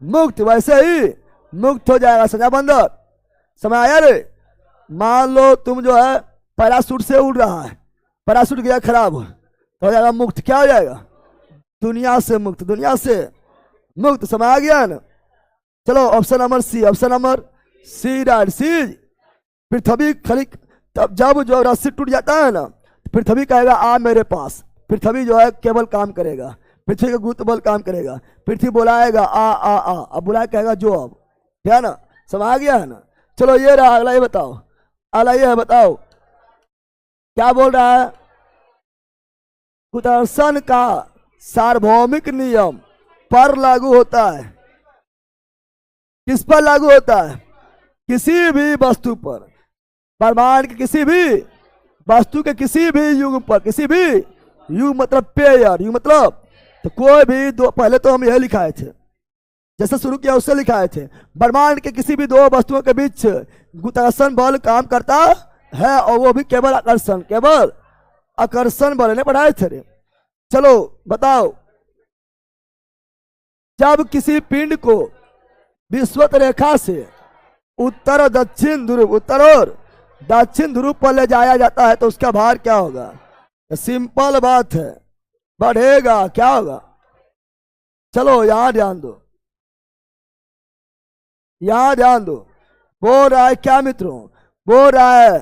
S1: मुक्त, वैसे ही मुक्त हो जाएगा। सजा बंदर, समय आया रे। मान लो तुम जो है पैराशूट से उड़ रहा है, पैराशूट गया खराब, तो हो जाएगा मुक्त। क्या हो जाएगा? दुनिया से मुक्त, दुनिया से मुक्त। समय आ गया ना। चलो option number C, option number C right C's. पृथ्वी खली तब जब जो रस्सी टूट जाता है ना, पृथ्वी कहेगा आ मेरे पास। पृथ्वी जो है केवल काम करेगा, पृथ्वी का गुरुत्व बल काम करेगा। पृथ्वी बुलाएगा आ आ आ, अब बुलाए कहेगा जो, अब क्या ना, सब आ गया है ना। चलो ये रहा, अगला ये बताओ, अगला ये है, बताओ क्या बोल रहा है? गुरुत्वाकर्षण का सार्वभौमिक नियम पर लागू होता है। किस पर लागू होता है? किसी भी वस्तु पर, ब्रह्मांड के किसी भी वस्तु के किसी भी युग पर, किसी भी युग मतलब पेयर, युग मतलब तो कोई भी दो, पहले तो हम यह लिखाए थे, जैसे शुरू किया उससे लिखाए थे, ब्रह्मांड के किसी भी दो वस्तुओं के बीच गुरुत्वाकर्षण बल काम करता है, और वो भी केवल आकर्षण, केवल आकर्षण बल ने पढ़ाए थे। चलो बताओ, जब किसी पिंड को विषुवत रेखा से उत्तर और दक्षिण ध्रुव, उत्तर और दक्षिण ध्रुव पर ले जाया जाता है तो उसका भार क्या होगा? सिंपल बात है, बढ़ेगा। क्या होगा? चलो यहां ध्यान दो, यहां ध्यान दो। बोल रहा है क्या मित्रों? बोल रहा है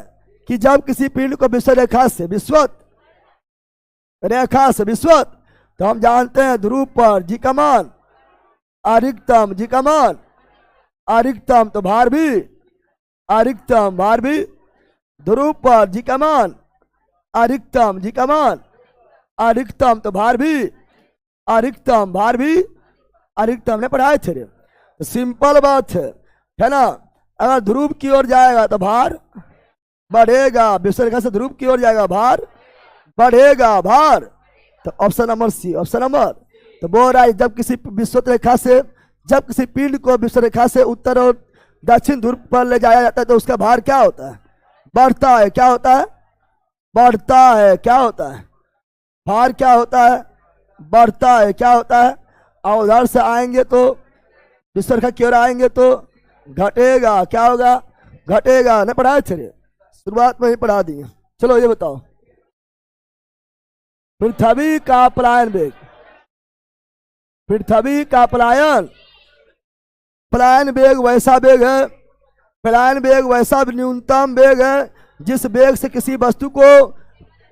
S1: कि जब किसी पिंड को विषुवत रेखा से, विषुवत रेखा से, विषुवत तो हम जानते हैं ध्रुव पर जी का मान अधिकतम, जी का मान अधिकतम, तो भार भी अधिकतम, भार भी ध्रुव पर जी का मान अधिकतम, जी का मान अधिकतम, तो भार भी अधिकतम, भार भी अधिकतम ने पढ़ाए थे। तो सिंपल बात है ना। अगर ध्रुव की ओर जाएगा तो भार बढ़ेगा, विषुवत रेखा से ध्रुव की ओर जाएगा भार बढ़ेगा, भार। तो option number C, option number. तो बोल रहा है जब किसी विषुवत रेखा से, जब किसी पिंड को विषुवत रेखा से उत्तर और दक्षिण ध्रुव पर ले जाया जाता है तो उसका भार क्या होता है? बढ़ता है। क्या होता है? बढ़ता है। क्या होता है? भार क्या होता है? बढ़ता है। क्या होता है? और उधर से आएंगे तो विषुवत रेखा की ओर आएंगे तो घटेगा। क्या होगा? घटेगा। नहीं पढ़ाए थे, शुरुआत में ही पढ़ा दिए। चलो ये बताओ, पृथ्वी का पलायन वेग, पृथ्वी का पलायन, पलायन वेग वैसा वेग है, पलायन वेग वैसा न्यूनतम वेग है जिस वेग से किसी वस्तु को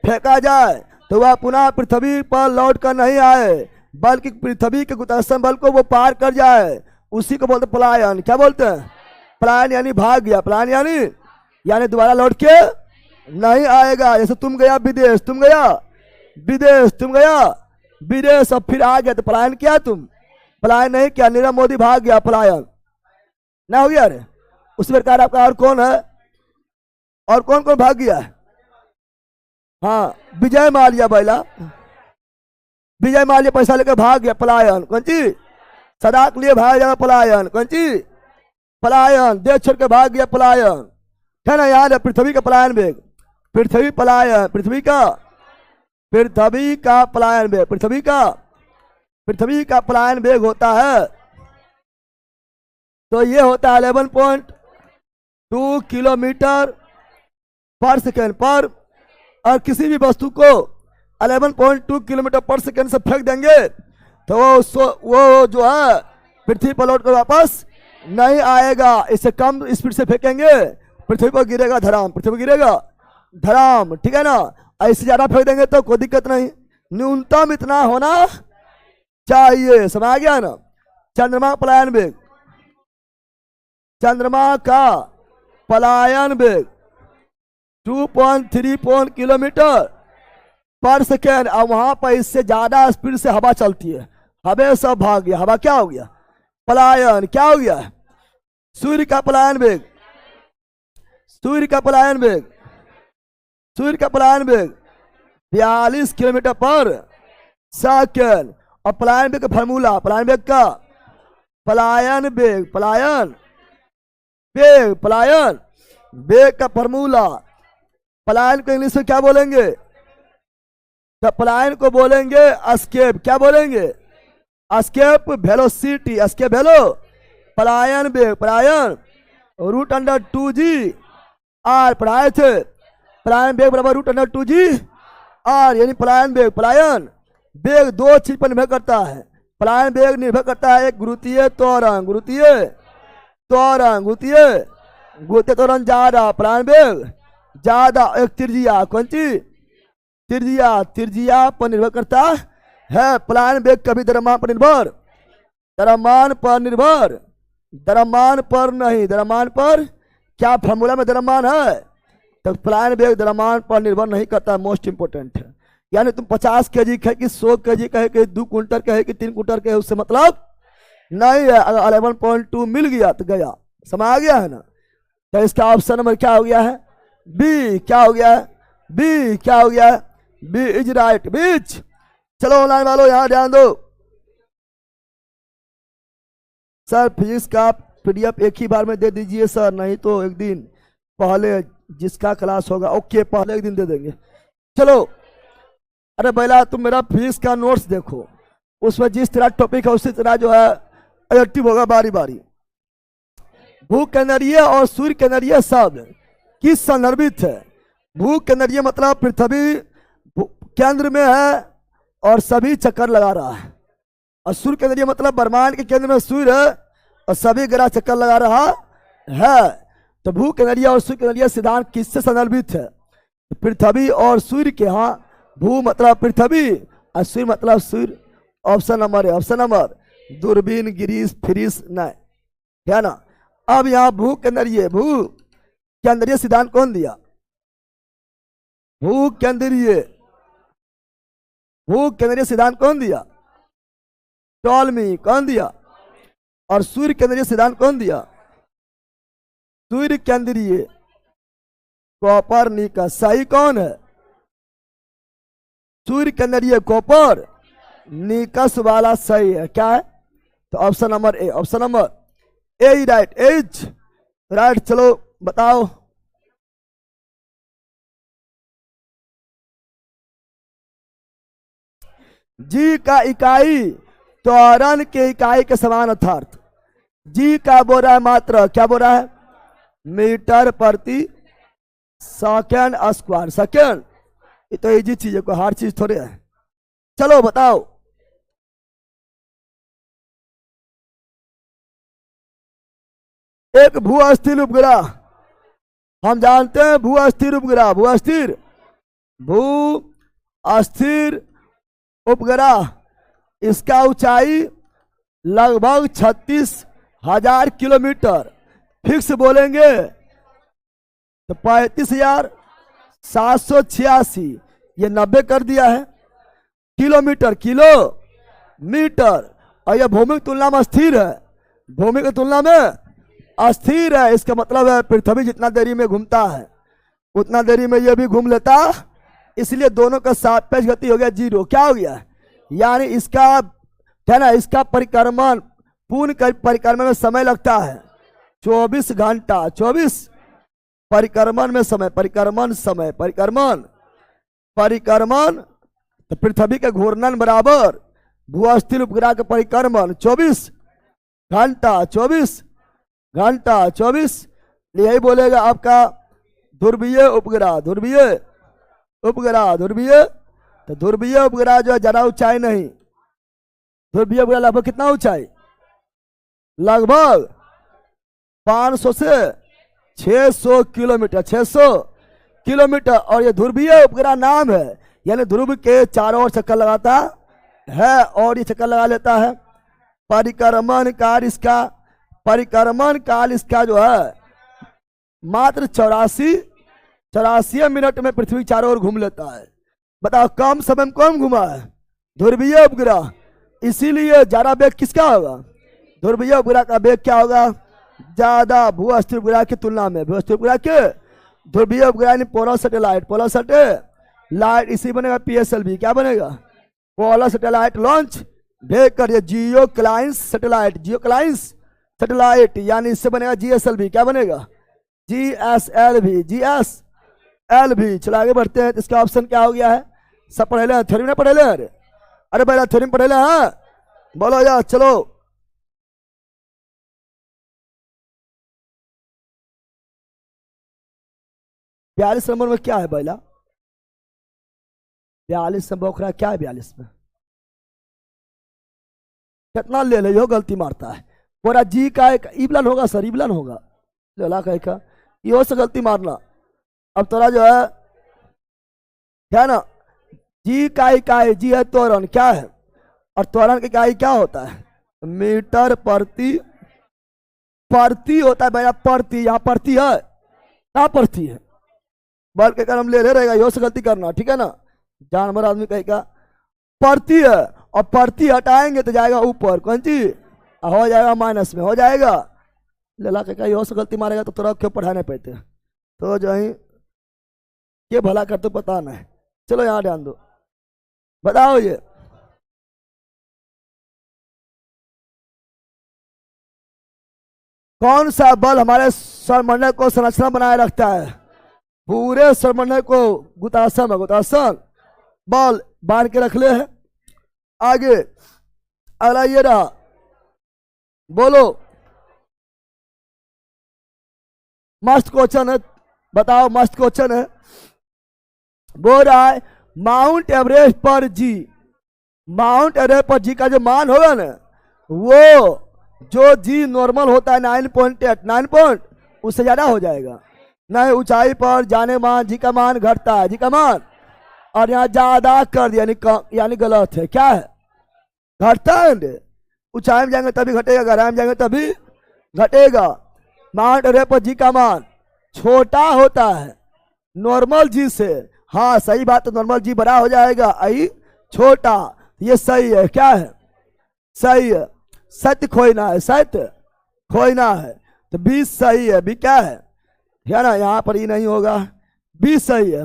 S1: फेंका जाए तो वह पुनः पृथ्वी पर लौट कर नहीं आए, बल्कि पृथ्वी के गुरुत्वाकर्षण बल को वो पार कर जाए, उसी को बोलते पलायन। क्या बोलते हैं? पलायन यानी भाग गया, पलायन यानी दोबारा लौट के नहीं आएगा। जैसे तुम गया विदेश, तुम गया विदेश, तुम गया विदेश, अब फिर आ गया तो पलायन किया तुम? पलायन नहीं किया, नीरव मोदी भाग गया, पलायन ना हो गया रे। उसी प्रकार आपका और कौन है, और कौन कौन भाग गया है? हाँ, विजय माल्या बैला, विजय माल्या पैसा लेकर भाग गया, पलायन। कौन चीज? सदा के लिए भाग जाएगा, पलायन। कौन चीज? पलायन। देश छोड़ के भाग गया, पलायन। है ना, याद है पृथ्वी का पलायन वेग, पृथ्वी पलायन, पृथ्वी का पलायन वेग, पृथ्वी का पलायन वेग होता है। तो ये होता है 2 किलोमीटर पर सेकेंड पर, और किसी भी वस्तु को 11.2 किलोमीटर पर सेकेंड से फेंक देंगे तो वो जो है पृथ्वी पर लौट कर वापस नहीं आएगा। इससे कम स्पीड से फेंकेंगे पृथ्वी पर गिरेगा धड़ाम, पृथ्वी पर गिरेगा धड़ाम, ठीक है ना। ऐसे ज्यादा फेंक देंगे तो कोई दिक्कत नहीं, न्यूनतम इतना होना चाहिए, समझ आ गया ना। चंद्रमा पलायन वेग, चंद्रमा का पलायन वेग 2.3 किलोमीटर पर सेकेंड, और वहां पर इससे ज्यादा स्पीड से हवा चलती है, हवा सब भाग गया, हवा क्या हो गया, पलायन, क्या हो गया, सूर्य का पलायन वेग, सूर्य का पलायन वेग, सूर्य का पलायन वेग 42 किलोमीटर पर सेकेंड। और पलायन वेग का फॉर्मूला, पलायन वेग का, पलायन वेग, पलायन वेग, पलायन वेग का फॉर्मूला, पलायन को इंग्लिश में क्या बोलेंगे, तो पलायन को बोलेंगे एस्केप, क्या बोलेंगे, एस्केप वेलोसिटी, एस्केप वेलो, पलायन वेग, पलायन √2g आर पढ़ाए थे, पलायन वेग बराबर √2g आर, यानी पलायन वेग, पलायन वेग दो चीज पर निर्भर करता है। पलायन वेग निर्भर करता है एक गुरुत्वीय त्वरण, गुरुत्वीय त्वरण, गुरुत्वीय त्वरण ज्यादा, पलायन वेग ज्यादा, एक त्रिज्या, कौन सी त्रिज्या, त्रिज्या पर निर्भर करता है। पलायन वेग कभी द्रव्यमान पर निर्भर, द्रव्यमान पर निर्भर, द्रव्यमान पर नहीं, द्रव्यमान पर क्या फॉर्मूला में द्रव्यमान है, तो पलायन वेग द्रव्यमान पर निर्भर नहीं करता, मोस्ट इंपोर्टेंट है। यानी तुम 50 kg कहे कि 100 kg कहे कि 2 कुंटल कहे कि 3 कुंटल कहे, उससे मतलब नहीं है। अगर 11.2 मिल गया तो गया, समझ आ गया है ना। तो इसका ऑप्शन नंबर क्या हो गया है, बी, क्या हो गया है, बी, क्या हो गया है, बी इज राइट बीच। चलो ऑनलाइन वालों यहां ध्यान दो, सर फिजिक्स का PDF एक ही बार में दे दीजिए सर, नहीं तो एक दिन पहले जिसका क्लास होगा, ओके पहले एक दिन दे देंगे। चलो, अरे पहला तुम मेरा फिजिक्स का नोट्स देखो, उसमें जिस तरह टॉपिक है उसी तरह जो है एक्टिव होगा बारी बारी। भूकेंद्रीय और सूर्य केंद्रीय शब्द किस संदर्भित है। भूकेंद्रीय मतलब पृथ्वी केंद्र में है और सभी चक्कर लगा रहा है, और सूर्य केंद्रीय मतलब ब्रह्मांड के केंद्र में सूर्य है और सभी ग्रह चक्कर लगा रहा है। तो भूकेंद्रीय और सूर्य केंद्रीय सिद्धांत किससे संदर्भित है, पृथ्वी और सूर्य के। हाँ, भू मतलब पृथ्वी और सूर्य मतलब सूर्य, ऑप्शन नंबर है, ऑप्शन नंबर दूरबीन, गिरीश, फ्रिस, नहीं है ना। अब यहाँ भू केंद्रीय सिद्धांत कौन दिया, भू केंद्रीय सिद्धांत कौन दिया, टॉलमी, कौन दिया, और सूर्य केंद्रीय सिद्धांत कौन दिया, सूर्य केंद्रीय कोपरनिकस। सही कौन है, सूर्य केंद्रीय कोपरनिकस वाला सही है, क्या है, तो option number A, option number A right, A's right. चलो बताओ, जी का इकाई त्वरण के इकाई के समान अर्थात, जी का बोल रहा है मात्रा, क्या बोल रहा है, मीटर प्रति सेकेंड स्क्वायर, सेकेंड। ये तो इजी चीज है, कोई हार्ड चीज थोड़े है। चलो बताओ, एक भू अस्थिर उपग्रह, हम जानते हैं भू अस्थिर उपग्रह, भू अस्थिर उपग्रह, इसका ऊंचाई लगभग 36,000 किलोमीटर, फिक्स बोलेंगे तो 35,786, ये 90 कर दिया है, किलोमीटर, किलोमीटर। और यह भूमि की तुलना में स्थिर है, भूमि की तुलना में अस्थिर है। इसका मतलब है पृथ्वी जितना देरी में घूमता है उतना देरी में यह भी घूम लेता, इसलिए दोनों का सापेक्ष गति हो गया 0। क्या हो गया, यानी इसका है ना, इसका परिक्रमण, पूर्ण परिक्रमण में समय लगता है 24 घंटा, 24 परिक्रमण में समय, परिक्रमण समय, परिक्रमण तो पृथ्वी के घूर्णन बराबर भू अस्थिर उपग्रह के परिक्रमण 24 घंटा, 24 घंटा, 24 यही बोलेगा आपका ध्रुवीय उपग्रह, ध्रुवीय उपग्रह, ध्रुवीय। तो ध्रुवीय उपग्रह जो है ज्यादा ऊंचाई नहीं, ध्रुवीय उपग्रह लगभग कितना ऊंचाई, लगभग 500 से 600 किलोमीटर, 600 किलोमीटर। और ये ध्रुवीय उपग्रह नाम है, यानी ध्रुव के चारों ओर चक्कर लगाता है और ये चक्कर लगा लेता है। परिक्रमण काल इसका, परिक्रमण काल इसका जो है मात्र 84 मिनट में पृथ्वी चारों ओर घूम लेता है। बताओ कम समय में कम घुमा है ध्रुवीय उपग्रह। इसीलिए ज्यादा वेग किसका होगा, ध्रुवीय उपग्रह का वेग क्या होगा, ज्यादा भूस्थिर उपग्रह की तुलना में। भूस्थिर उपग्रह के ध्रुवीय उपग्रह यानी पोलर सैटेलाइट, पोलर सैटेलाइट इसी बनेगा PSLV, क्या बनेगा, पोलर सैटेलाइट लॉन्च व्हीकल। ये जियो क्लाइंस सैटेलाइट, जियो क्लाइंस सैटेलाइट यानी इससे बनेगा GSLV, क्या बनेगा, GSLV, GSLV। चलो आगे बढ़ते हैं। इसका ऑप्शन क्या हो गया है, सब पढ़े ले, थ्योरी में पढ़े ले, अरे पहले थ्योरी में पढ़े ले, हाँ बोलो यार। चलो 42 नंबर में क्या है बैला, 42 में बोखरा क्या है, 42 में कितना ले ले, यो गलती मारता है पूरा। जी का एक इबलन होगा सर, इबलन होगा, लेला का एक यो से गलती मारना। अब तोरा जो है क्या ना, जी का इकाई, जी है त्वरण, क्या है, और त्वरण की इकाई क्या होता है, मीटर प्रति, प्रति होता है भैया, प्रति। यहाँ प्रति है, क्या प्रति है, बल के हम ले रहेगा, यो से गलती करना, ठीक है ना। जानवर आदमी कहेगा प्रति है, और प्रति हटाएंगे तो जाएगा ऊपर, कौन चीज हो जाएगा माइनस में, हो जाएगा। लेला के यो से गलती मारेगा तो तोरा क्यों पढ़ाने पाते, तो जो है ये भला कर तो पता नहीं। चलो यहाँ ध्यान दो, बताओ ये कौन सा बल हमारे सौरमंडल को संरचना बनाए रखता है, पूरे सौरमंडल को गुरुत्वाकर्षण, गुरुत्वाकर्षण बल बांध के रख ले है। आगे अगला ये रहा, बोलो मस्त क्वेश्चन है, बताओ मस्त क्वेश्चन है। बोल रहा है माउंट एवरेस्ट पर जी, माउंट एवरेस्ट पर जी का जो मान होगा ना, वो जो जी नॉर्मल होता है 9.8, 9 पॉइंट उससे ज्यादा हो जाएगा। नहीं, ऊंचाई पर जाने मान जी का मान घटता है, जी का मान, और यहाँ ज्यादा कर दिया यानी गलत है, क्या है, घटता है। ऊंचाई में जाएंगे तभी घटेगा, गहराई में जाएंगे तभी घटेगा। माउंट एवरेस्ट पर जी का मान छोटा होता है नॉर्मल जी से, हाँ सही बात है, नॉर्मल जी बड़ा हो जाएगा, आई छोटा, ये सही है, क्या है, सही है। सत्य खोजना है, सत्य खोजना है, तो 20 सही है, बी क्या है ना, यहाँ पर ही नहीं होगा, 20 सही है।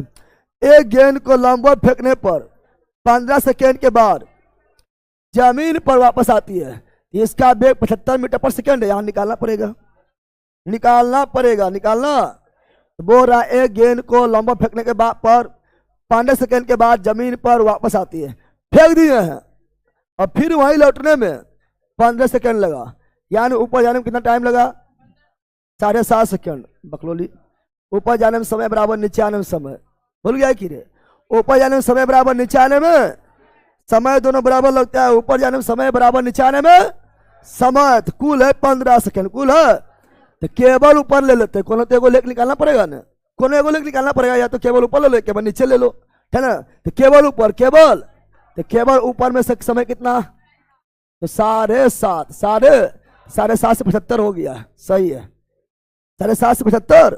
S1: एक गेंद को लंबवत फेंकने पर 15 सेकेंड के बाद जमीन पर वापस आती है, इसका वेग 75 मीटर पर सेकेंड है, यहाँ निकालना पड़ेगा, निकालना पड़ेगा, निकालना। तो बोल रहा है एक गेंद को लंबा फेंकने के बाद पर 15 सेकेंड के बाद जमीन पर वापस आती है, फेंक दिए हैं, और फिर वहीं लौटने में 15 सेकेंड लगा, यानी ऊपर जाने में कितना टाइम लगा, 7.5 सेकेंड। बकलोली, ऊपर जाने में समय बराबर नीचे आने में समय, भूल गया कि रे, ऊपर जाने में समय बराबर नीचे आने में समय, दोनों बराबर लगता है, ऊपर जाने में समय बराबर नीचे आने में समय, तो कुल है 15 सेकेंड, कुल है। तो केवल ऊपर ले लेते, कोनो तो एगो लेके निकालना पड़ेगा ना, कोनो एगो लेके निकालना पड़ेगा, या तो केवल ऊपर ले लो, केवल नीचे ले लो, है ना। तो केवल ऊपर, केवल, तो केवल ऊपर में से समय कितना, तो 7.5, 7.5 से 75 हो गया, सही है, 7.5 से 75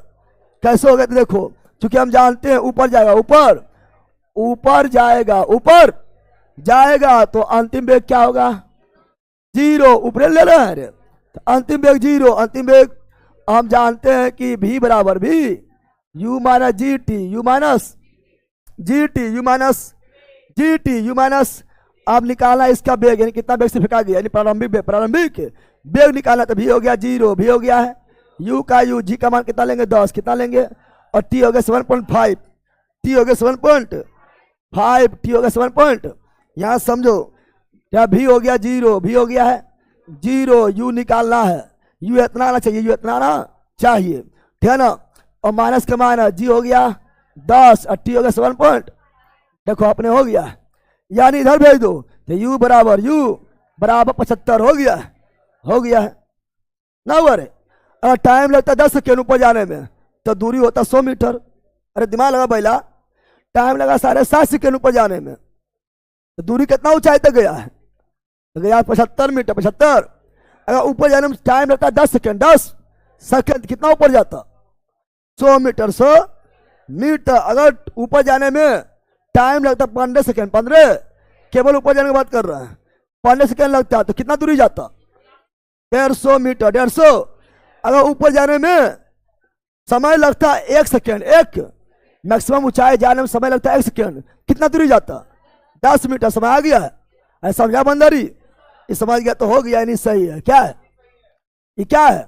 S1: कैसे हो गया, तो देखो चूंकि हम जानते हैं ऊपर जाएगा, ऊपर ऊपर जाएगा, ऊपर जाएगा, तो अंतिम वेग क्या होगा, 0, ऊपर ले रहे हैं, तो अंतिम वेग 0, अंतिम वेग हम जानते हैं कि v बराबर भी u minus G T, you minus G T, you minus G T, you minus. अब निकालना इसका वेग, यानी कितना वेग से फेंका गया, यानी प्रारंभिक वेग, प्रारंभिक वेग निकालना, तो v हो गया 0, v हो गया है u का u, g का मान कितना लेंगे 10, कितना लेंगे, और t हो गया 7.5, t हो गया 7.5, t हो गया 7 यहाँ समझो क्या, v हो गया 0, v हो गया है 0, u निकालना है, u इतना आना चाहिए, u इतना आना चाहिए, ठीक है ना। और माइनस का माइनस जी हो गया 10 और टी हो गया 7 पॉइंट। देखो अपने हो गया, यानी इधर भेज दो तो u बराबर 75 हो गया, हो गया है ना हुआ रे। अगर टाइम लगता 10 सेकेंड ऊपर जाने में तो दूरी होता 100 मीटर। अरे दिमाग लगा पहला, टाइम लगा 7.5 सेकेंड ऊपर जाने में तो दूरी कितना ऊंचाई तक गया है, तो गया 75 मीटर। 75 अगर ऊपर जाने में टाइम लगता 10 सेकेंड, 10 सेकेंड कितना ऊपर जाता 100 मीटर। 100 मीटर अगर ऊपर जाने में टाइम लगता 15 सेकेंड, 15 केवल ऊपर जाने की बात कर रहा है, 15 सेकेंड लगता तो कितना दूरी जाता 150 मीटर। 150 अगर ऊपर जाने में समय लगता 1 सेकेंड, एक मैक्सिमम ऊंचाई जाने में समय लगता है 1 सेकेंड, कितना दूरी जाता 10 मीटर। समय आ गया है, समझा बंदरी, ये समझ गया तो हो गया, नहीं सही है। क्या है ये, क्या है,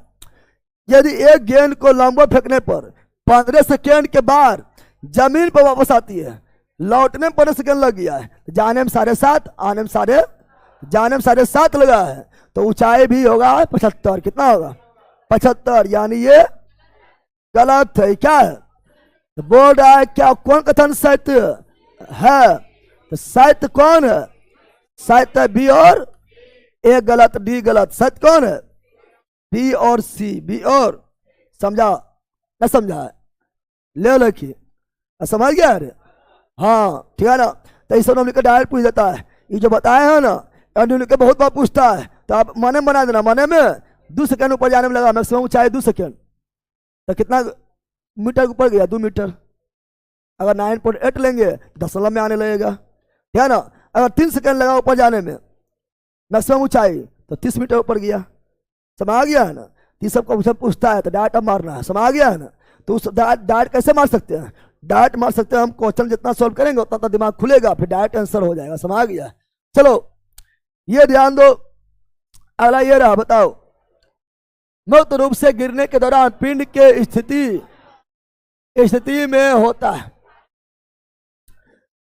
S1: यदि एक गेंद को लंबवत फेंकने पर 15 सेकेंड के बाद जमीन पर वापस आती है, लौटने में 15 सेकेंड लग गया है, जाने में 7.5, आने में जाने में 7.5 लगा है, तो ऊंचाई भी होगा 75। कितना होगा 75, यानी ये गलत है। क्या है तो बोल रहा है क्या, कौन कथन सत्य है, तो सत्य कौन है, सत्य बी और ए गलत, डी गलत। सत्य कौन है बी और सी, बी और, समझा न समझा है, ले लिखिए, समझ गया अरे हाँ ठीक है ना। तो इस सब लिखकर डायरेक्ट पूछ देता है, ये जो बताए हैं ना लिख के बहुत बार पूछता है, तो आप मने में बना देना, मने में 2 सेकेंड ऊपर जाने में लगा, मैक्सिमम ऊंचाई 2 सेकेंड, तो कितना मीटर ऊपर गया 2 मीटर। अगर 9.8 लेंगे दशमलव में आने लगेगा, ठीक है ना। अगर 3 सेकेंड लगा ऊपर जाने में मैक्सिमम ऊंचाई तो 30 मीटर ऊपर गया, समझ आ गया है ना। ये सब क्वेश्चन पूछता है तो डायरेक्ट अब मारना है, समझ आ गया है ना। तो उस डायरेक्ट कैसे मार सकते हैं, डायरेक्ट मार सकते हैं हम, क्वेश्चन जितना सॉल्व करेंगे उतना दिमाग खुलेगा, फिर डायरेक्ट आंसर हो जाएगा, समझ आ गया। चलो ये ध्यान दो, अगला ये रहा, बताओ मुक्त रूप से गिरने के दौरान पिंड के स्थिति में होता है,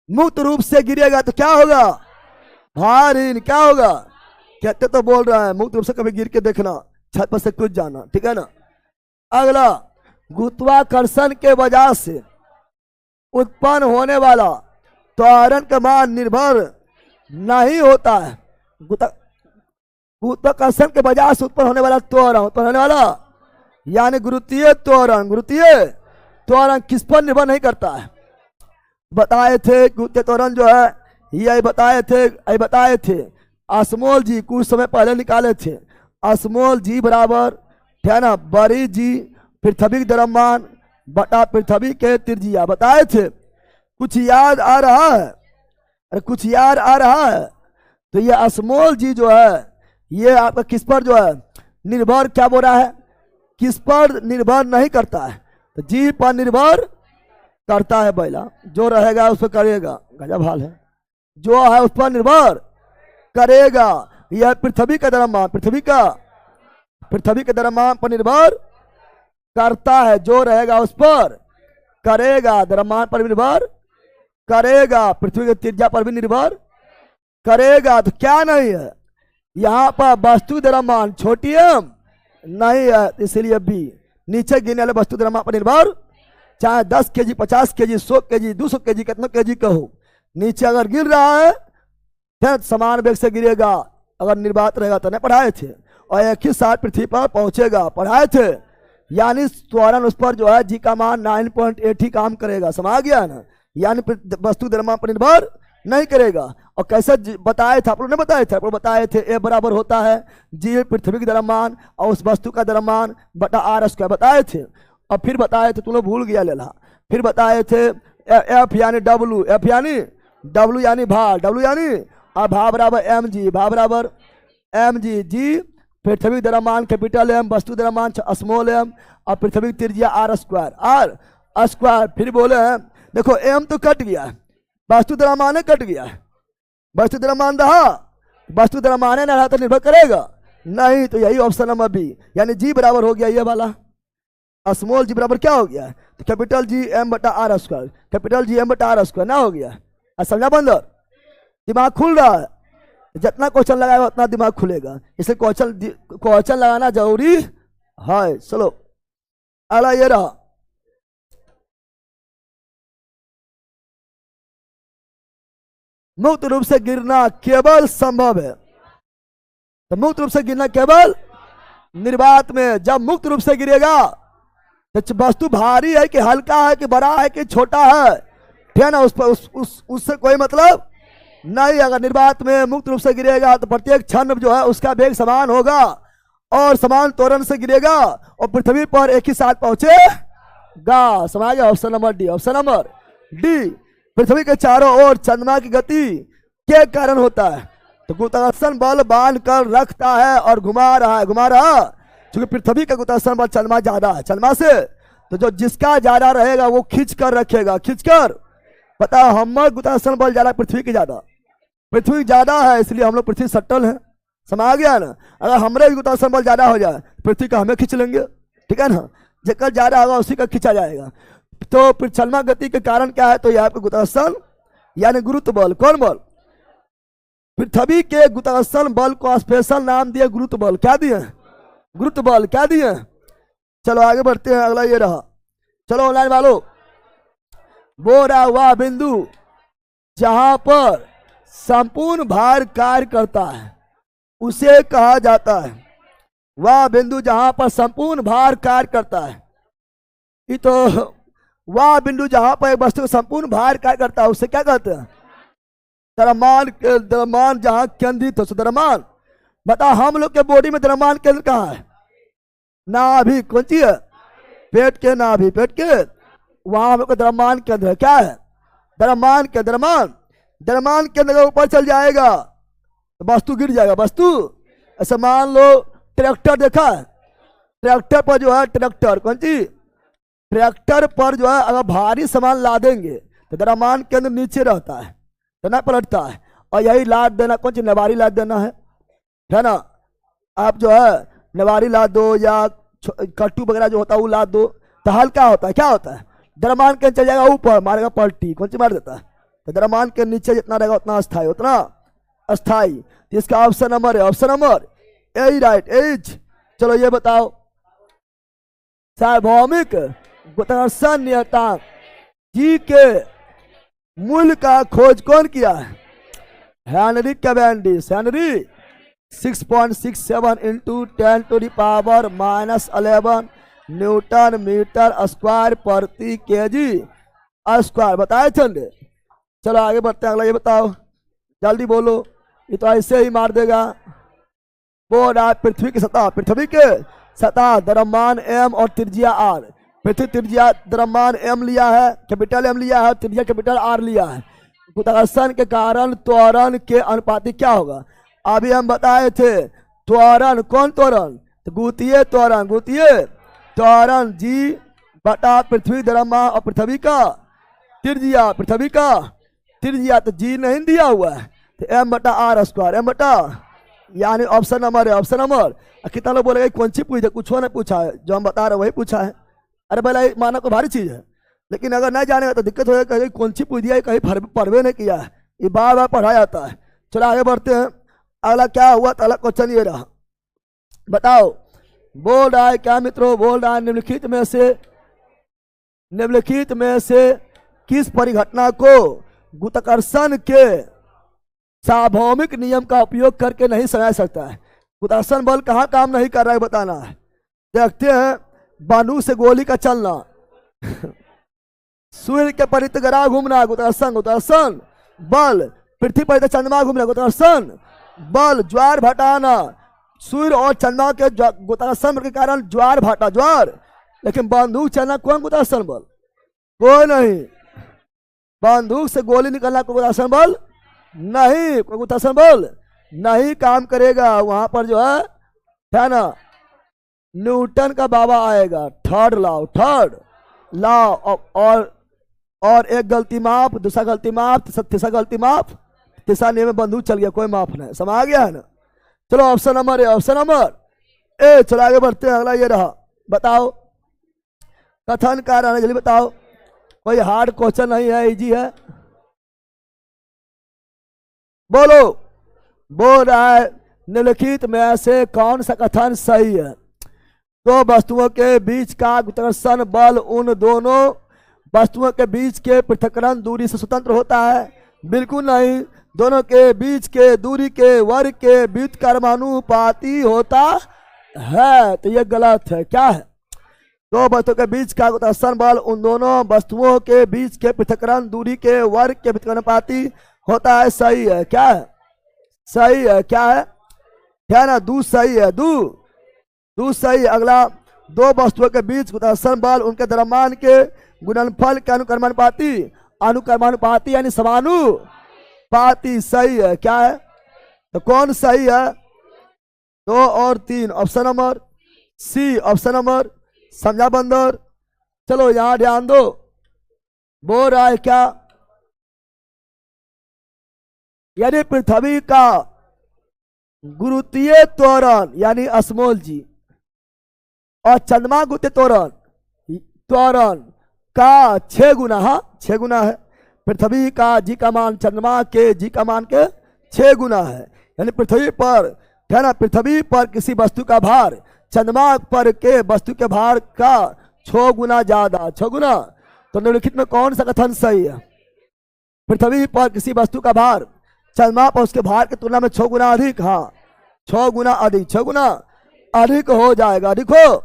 S1: मुक्त रूप से गिरेगा तो क्या होगा भारी, क्या होगा, कहते तो बोल रहा है मुक्त रूप से कभी गिर के देखना, छत पर से कूद जाना, ठीक है ना। अगला गुरुत्वाकर्षण के वजह से उत्पन्न होने वाला त्वरण का मान निर्भर नहीं होता है, गुरुत्वाकर्षण के वजह से उत्पन्न होने वाला उत्पन्न होने वाला यानी गुरुत्वीय त्वरण किस पर निर्भर नहीं करता है। बताए थे गुरुत्वीय त्वरण जो है ये बताए थे अस्मोल जी कुछ समय पहले निकाले थे, अस्मोल जी बराबर है ना बड़ी जी पृथ्वी द्रव्यमान बटा पृथ्वी के त्रिज्या, बताए थे। कुछ याद आ रहा है, अरे कुछ याद आ रहा है, तो ये अस्मोल जी जो है ये आपका किस पर जो है निर्भर, क्या बोल रहा है, किस पर निर्भर नहीं करता है, तो जी पर निर्भर करता है। पहला जो रहेगा उस पर करेगा, गजब हाल है, जो है उस पर निर्भर करेगा। यह पृथ्वी का द्रव्यमान, पृथ्वी के द्रव्यमान पर निर्भर करता है, जो रहेगा उस पर करेगा, द्रव्यमान पर भी निर्भर करेगा, पृथ्वी की त्रिज्या पर भी निर्भर करेगा। तो क्या नहीं है यहाँ पर वस्तु द्रव्यमान छोटी एम नहीं है, इसलिए बी नीचे गिरने वाले वस्तु द्रव्यमान पर निर्भर, चाहे 10 केजी 50 केजी 100 केजी 200 केजी कितना केजी कहो, नीचे अगर गिर रहा है फिर समान वेग से गिरेगा, अगर निर्वात रहेगा तो नहीं पढ़ाए थे, और एक ही साथ पृथ्वी पर पहुंचेगा, पढ़ाए थे। यानी त्वरण उस पर जो है जी का मान 9.8 ही काम करेगा, समझ गया ना, यानी वस्तु द्रव्यमान पर निर्भर नहीं करेगा। और कैसे बताए थे आप लोग ने, बताए थे ए बराबर होता है जी पृथ्वी का द्रव्यमान और उस वस्तु का द्रव्यमान बटा आर स्क्वायर, बताए थे। और फिर बताए थे, तुम लोग भूल गया लेला, फिर बताए थे एफ यानी डब्लू, एफ यानी डब्लू यानी भार, डब्लू यानी भार बराबर एम जी, भार बराबर एम जी, जी पृथ्वी द्रव्यमान कैपिटल एम, वस्तु द्रव्यमान स्मॉल एम, और पृथ्वी की त्रिज्या आर स्क्वायर। फिर बोले हैं देखो एम तो कट गया, वस्तु द्रव्यमान कट गया, वस्तु द्रव्यमान रहा, वस्तु द्रव्यमान न रहा तो निर्भर करेगा नहीं, तो यही ऑप्शन नंबर बी, यानी जी बराबर हो गया ये वाला, स्मॉल जी बराबर क्या हो गया, तो कैपिटल जी एम बटा R square, capital G M बटा आर स्क्वायर ना हो गया। समझा बंदर, दिमाग खुल रहा है, जितना क्वेश्चन लगाएगा उतना दिमाग खुलेगा, इसलिए क्वेश्चन लगाना जरूरी है। चलो अगला ये रहा, मुक्त रूप से गिरना केवल संभव है। तो मुक्त रूप से गिरना केवल निर्वात में। जब मुक्त रूप से गिरेगा तो वस्तु भारी है कि हल्का है कि बड़ा है कि छोटा है, ठीक है ना, उस पर उससे कोई मतलब नहीं। अगर निर्वात में मुक्त रूप से गिरेगा तो प्रत्येक क्षण जो है उसका वेग समान होगा और समान त्वरण से गिरेगा और पृथ्वी पर एक ही साथ पहुंचेगा। समझ गया? Option number D. Option number D, पृथ्वी के चारों ओर चंद्रमा की गति के कारण होता है। तो गुरुत्वाकर्षण बल बांध कर रखता है और घुमा रहा है, घुमा रहा, क्योंकि पृथ्वी का गुरुत्वाकर्षण बल चंद्रमा ज्यादा है चंद्रमा से। तो जो जिसका ज्यादा रहेगा वो खींच कर रखेगा, खींच कर। पता हमर गुरुत्वाकर्षण बल ज्यादा, पृथ्वी की ज्यादा, पृथ्वी ज्यादा है इसलिए हम लोग पृथ्वी सटल है। समझ गया ना? अगर हमारे भी गुरुत्वाकर्षण बल ज्यादा हो जाए पृथ्वी का हमें खींच लेंगे, ठीक है ना, जेकर ज्यादा होगा उसी का खींचा जाएगा। तो फिर चलना गति के कारण क्या है? तो यहाँ पे गुरुत्वाकर्षण यानी गुरुत्व बल। कौन बल? पृथ्वी के गुरुत्वाकर्षण बल को स्पेशल नाम दिया गुरुत्व बल। क्या दिए? गुरुत्व बल। क्या दिए? चलो आगे बढ़ते हैं। अगला ये रहा, चलो ऑनलाइन वालों, वो रहा वह बिंदु जहां पर संपूर्ण भार कार्य करता है उसे कहा जाता है। वह बिंदु जहां पर संपूर्ण भार कार्य करता है, ये तो वह बिंदु जहां पर एक वस्तु का संपूर्ण भार कार्य करता है उसे क्या कहते हैं? द्रव्यमान। द्रव्यमान जहां केंद्रित हो, द्रव्यमान। बताओ हम लोग के बॉडी में द्रव्यमान केंद्र कहाँ है? नाभि। कौन सी है? पेट के नाभि, पेट के वहां हम लोग का द्रव्यमान केंद्र है। क्या है? द्रव्यमान के द्रव्यमान। द्रव्यमान केंद्र के ऊपर चल जाएगा तो वस्तु गिर जाएगा। वस्तु ऐसे मान लो ट्रैक्टर देखा है, ट्रैक्टर पर जो है, ट्रैक्टर कौन सी, ट्रैक्टर पर जो है अगर भारी सामान ला देंगे तो द्रव्यमान केंद्र नीचे रहता है तो ना पलटता है, और यही लाद देना, कौन सी, नवारी लाद देना है ना। आप जो है नवारी लाद दो या कट्टू वगैरह जो होता है वो लाद दो तो हल्का होता है। क्या होता है? द्रव्यमान केंद्र चल जाएगा ऊपर, मारेगा पलटी, कौन सी मार देता है? तो द्रव्यमान के नीचे जितना रहेगा उतना अस्थायी, उतना अस्थायी। तो इसका ऑप्शन नंबर है, option number A right, A's. चलो ये बताओ, सार्वभौमिक गुरुत्वाकर्षण नियतांक जी के मूल्य का खोज कौन किया है? Henry Cavendish. Henry 6.67 into 10⁻⁻11 newton metre square प्रति केजी स्क्वायर बताए चंदे। चलो आगे बढ़ते हैं। अगला ये बताओ, जल्दी बोलो, ये तो ऐसे ही मार देगा। वो रहा पृथ्वी की सतह। पृथ्वी के सतह द्रव्यमान एम और त्रिज्या आर। पृथ्वी त्रिज्या द्रव्यमान एम लिया है, कैपिटल एम लिया है, त्रिज्या कैपिटल आर लिया है। गुरुत्वाकर्षण के कारण त्वरण के अनुपातिक क्या होगा? अभी हम बताए थे त्वरण। कौन त्वरण? तो गुरुत्वीय त्वरण। गुरुत्वीय त्वरण जी बटा पृथ्वी द्रव्यमान और पृथ्वी का त्रिज्या, पृथ्वी का त्रिज्या, तो जी नहीं दिया हुआ है तो एम बटा आर स्क्वायर, एम बटा, यानी ऑप्शन नंबर है, ऑप्शन नंबर। कितना लोग बोलेगा कौन सी पूछा? कुछ ने पूछा है, जो हम बता रहे वही पूछा है। अरे भला माना कोई भारी चीज है, लेकिन अगर नहीं जानेगा तो दिक्कत हो जाएगी, कहीं कौन सी पूछ दिया, कहीं पढ़वे नहीं किया है, ये बार बार पढ़ाया जाता है। चलो आगे बढ़ते हैं। अगला क्या हुआ? तो अगला क्वेश्चन ये रहा, बताओ। बोल रहा है क्या मित्रों? बोल रहा है निम्नलिखित में से किस परिघटना को गुरुत्वाकर्षण के सार्वभौमिक नियम का उपयोग करके नहीं समझा सकता है? गुरुत्वाकर्षण बल कहाँ काम नहीं कर रहा है बताना है। देखते हैं। बानू से गोली का चलना, सूर्य के परितग्रा घूमना गुरुत्वाकर्षण, गुरुत्वाकर्षण बल। पृथ्वी पर चंद्रमा घूमना गुरुत्वाकर्षण बल। ज्वार भाटाना, सूर्य और चंद्रमा के गुरुत्वाकर्षण के कारण ज्वार भाटा, ज्वार। लेकिन बंदूक चलना कौन गुरुत्वाकर्षण बल? कोई नहीं। बंदूक से गोली निकलना कोई गुरुत्वाकर्षण बल नहीं, कोई गुरुत्वाकर्षण बल नहीं काम करेगा। वहां पर जो है ना, न्यूटन का बाबा आएगा, थर्ड लॉ, थर्ड लॉ। और एक गलती माफ, दूसरा गलती माफ, तीसरा गलती माफ, तीसरा नियम में बंदूक चल गया, कोई माफ नहीं। समझ आ गया है ना? चलो option number A, option number ए। चलो आगे बढ़ते हैं। अगला ये रहा, बताओ कथन कारण, जल्दी बताओ। कोई हार्ड क्वेश्चन नहीं है, इजी है। बोलो। बोल रहा है निम्नलिखित में से कौन सा कथन सही है? दो वस्तुओं के बीच का गुरुत्वाकर्षण बल उन दोनों वस्तुओं के बीच के पृथक्करण दूरी से स्वतंत्र होता है? बिल्कुल नहीं। दोनों के बीच के दूरी के वर्ग के व्युत्क्रमानुपाती होता है। तो ये गलत है। क्या है? दो वस्तुओं के बीच का गुरुत्वाकर्षण बल उन दोनों वस्तुओं के बीच के पृथक्करण दूरी के वर्ग के व्युत्क्रमानुपाती होता है। सही है। क्या है? सही है। क्या है? क्या ना? दू सही है। दू सही है। अगला, दो वस्तुओं के बीच गुरुत्वाकर्षण बल उनके द्रव्यमान के गुणनफल के अनुक्रमानुपाती यानी समानुपाती। सही है। क्या है? तो कौन सही है? 2 और 3 option number C. Option number समझा बंदर? चलो यहां ध्यान दो। बोल रहा है क्या? यदि पृथ्वी का गुरुत्वीय त्वरण यानी स्मॉल जी और चंद्रमा गुरुत्वीय त्वरण का 6 गुना, हाँ 6 गुना है। पृथ्वी का जी का मान चंद्रमा के जी का मान के 6 गुना है। यानी पृथ्वी पर है ना, पृथ्वी पर किसी वस्तु का भार चंद्रमा पर के वस्तु के भार का 6 गुना ज्यादा। 6 गुना। तो निम्नलिखित में कौन सा कथन सही है? पृथ्वी पर किसी वस्तु का भार चंद्रमा पर उसके भार की तुलना में 6 गुना अधिक। हाँ 6 गुना अधिक। 6 गुना अधिक हो जाएगा। देखो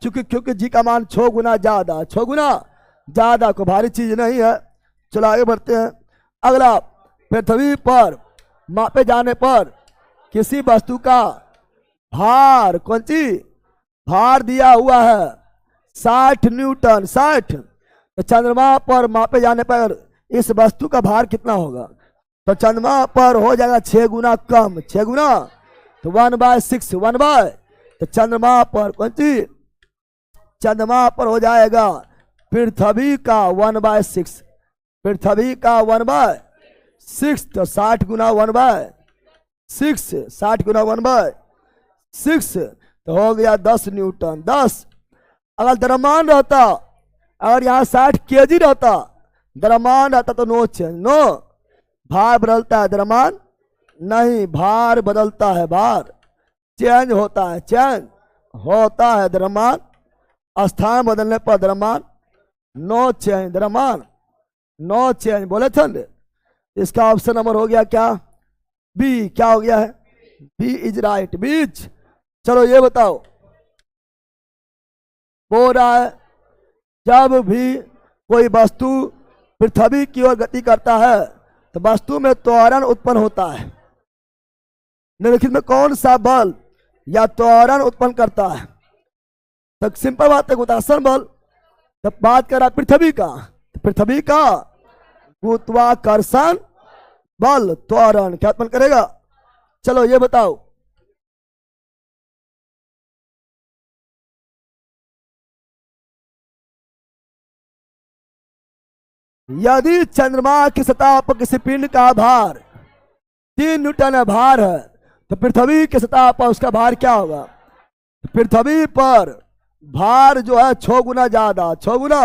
S1: क्योंकि जी का मान 6 गुना ज्यादा। 6 गुना ज्यादा को भारी चीज नहीं है। चलो आगे बढ़ते हैं। अगला, पृथ्वी पर मापे जाने पर किसी वस्तु का भार, कौन सी भार दिया हुआ है 60 न्यूटन। 60। तो चंद्रमा पर मापे जाने पर इस वस्तु का भार कितना होगा? तो चंद्रमा पर हो जाएगा 6 गुना कम। 6 गुना तो 1/6। 1/, तो चंद्रमा पर कौन सी? चंद्रमा पर हो जाएगा पृथ्वी का 1/6। पृथ्वी का 1/6। तो 60 गुना 1/6। 60 गुना 1/6 तो हो गया 10 न्यूटन। 10। अगर द्रव्यमान रहता, अगर यहाँ 60 केजी रहता, द्रव्यमान रहता तो नो चेंज। नो, भार बदलता है, द्रव्यमान नहीं। भार बदलता है, भार चेंज होता है, चेंज होता है। द्रव्यमान स्थान बदलने पर द्रव्यमान नो चेंज। द्रव्यमान नो चेंज बोले थे। इसका ऑप्शन नंबर हो गया क्या? बी। क्या हो गया है? B is right. बीच। चलो ये बताओ, बोल रहा है जब भी कोई वस्तु पृथ्वी की ओर गति करता है तो वस्तु में त्वरण उत्पन्न होता है। निम्नलिखित में कौन सा बल या त्वरण उत्पन्न करता है? तो सिंपल बात है, गुरुत्वाकर्षण बल। जब बात कर रहा पृथ्वी का, तो पृथ्वी का गुरुत्वाकर्षण बल त्वरण क्या उत्पन्न करेगा? चलो ये बताओ। यदि चंद्रमा की सतह पर किसी पिंड का भार 3 न्यूटन भार है तो पृथ्वी की सतह पर उसका भार क्या होगा? पृथ्वी पर भार जो है 6 गुना ज्यादा। 6 गुना,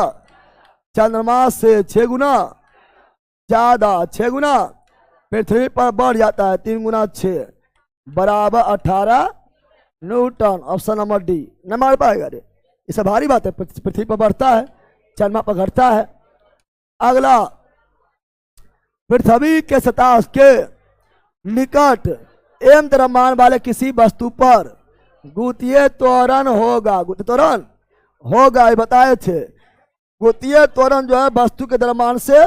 S1: चंद्रमा से 6 गुना ज्यादा। 6 गुना पृथ्वी पर बढ़ जाता है। 3 गुना 6 बराबर 18 न्यूटन। Option number D. न मार पाएगा रे, इससे भारी बात है। पृथ्वी पर बढ़ता है, चंद्रमा पर घटता है। अगला, पृथ्वी के सतह के निकट एम द्रव्यमान वाले किसी वस्तु पर गुरुत्वीय त्वरण होगा। गुरुत्वीय त्वरण होगा, ये बताए थे। गुरुत्वीय त्वरण जो है वस्तु के द्रव्यमान से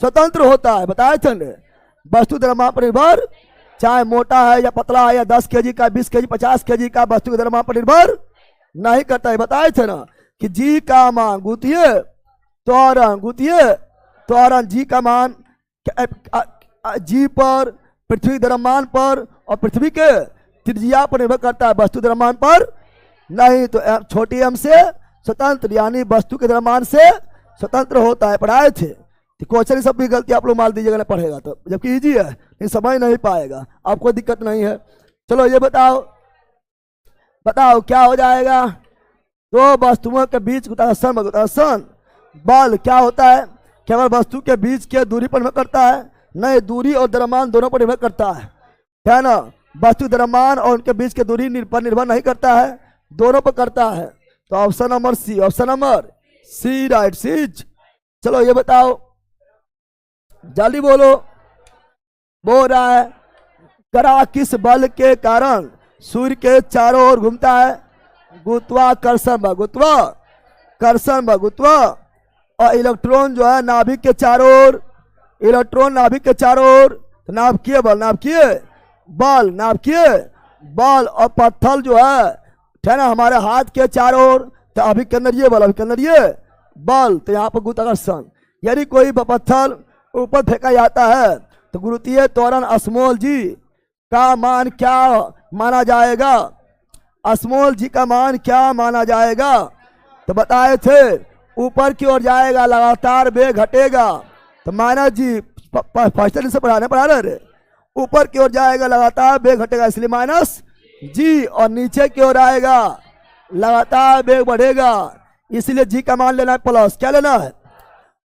S1: स्वतंत्र होता है, बताए थे ने। वस्तु द्रव्यमान पर निर्भर, चाहे मोटा है या पतला है या 10 केजी का, 20 केजी, 50 केजी का, वस्तु के द्रव्यमान पर निर्भर नहीं करता है। बताए थे ना कि जी का मान गुरुत्वीय त्वरण, गुरुत्वीय त्वरण जी का मान जी पर, पृथ्वी द्रव्यमान पर और पृथ्वी के त्रिज्या पर निर्भर करता है, वस्तु द्रव्यमान पर नहीं। तो छोटी एम से स्वतंत्र, यानी वस्तु के द्रव्यमान से स्वतंत्र होता है। पढ़ाए थे। तो क्वेश्चन सब भी गलती आप लोग माल दीजिएगा ना पढ़ेगा तो, जबकि इजी है, लेकिन समझ नहीं पाएगा, आपको दिक्कत नहीं है। चलो ये बताओ, बताओ क्या हो जाएगा? दो वस्तुओं के बीच गुरुत्वाकर्षण बल क्या होता है? केवल वस्तु के बीच के दूरी पर निर्भर करता है? नहीं, दूरी और द्रव्यमान दोनों पर निर्भर करता है ना। वस्तु द्रव्यमान और उनके बीच के दूरी पर निर्भर नहीं करता है। दोनों पर करता है। तो option number C, option number C right C's. चलो ये बताओ, जल्दी बोलो। बोल रहा है ग्रह किस बल के कारण सूर्य के चारों ओर घूमता है? गुरुत्वाकर्षण बल, गुरुत्वाकर्षण बल, गुरुत्व। और इलेक्ट्रॉन जो है नाभिक के चारों ओर, इलेक्ट्रॉन नाभिक के चारों ओर, तो नाभिकीय बल, नाभिकीय बल, नाभिकीय बल। और पत्थर जो है ना हमारे हाथ के चारों ओर, तो अभिकेंद्रीय बल, अभिकेंद्रीय बल। तो यहाँ पर गुरुत्वाकर्षण। यदि कोई पत्थर ऊपर फेंका जाता है तो गुरुत्वीय त्वरण स्मॉल जी का मान क्या माना जाएगा? स्मॉल जी का मान क्या माना जाएगा? तो बताए थे ऊपर की ओर जाएगा लगातार वेग घटेगा, तो माइनस जी। फर्स्ट से पढ़ा रहे, ऊपर की ओर जाएगा लगातार वेग घटेगा इसलिए माइनस जी, और नीचे की ओर आएगा लगातार वेग बढ़ेगा इसलिए जी का मान लेना है प्लस। क्या लेना है?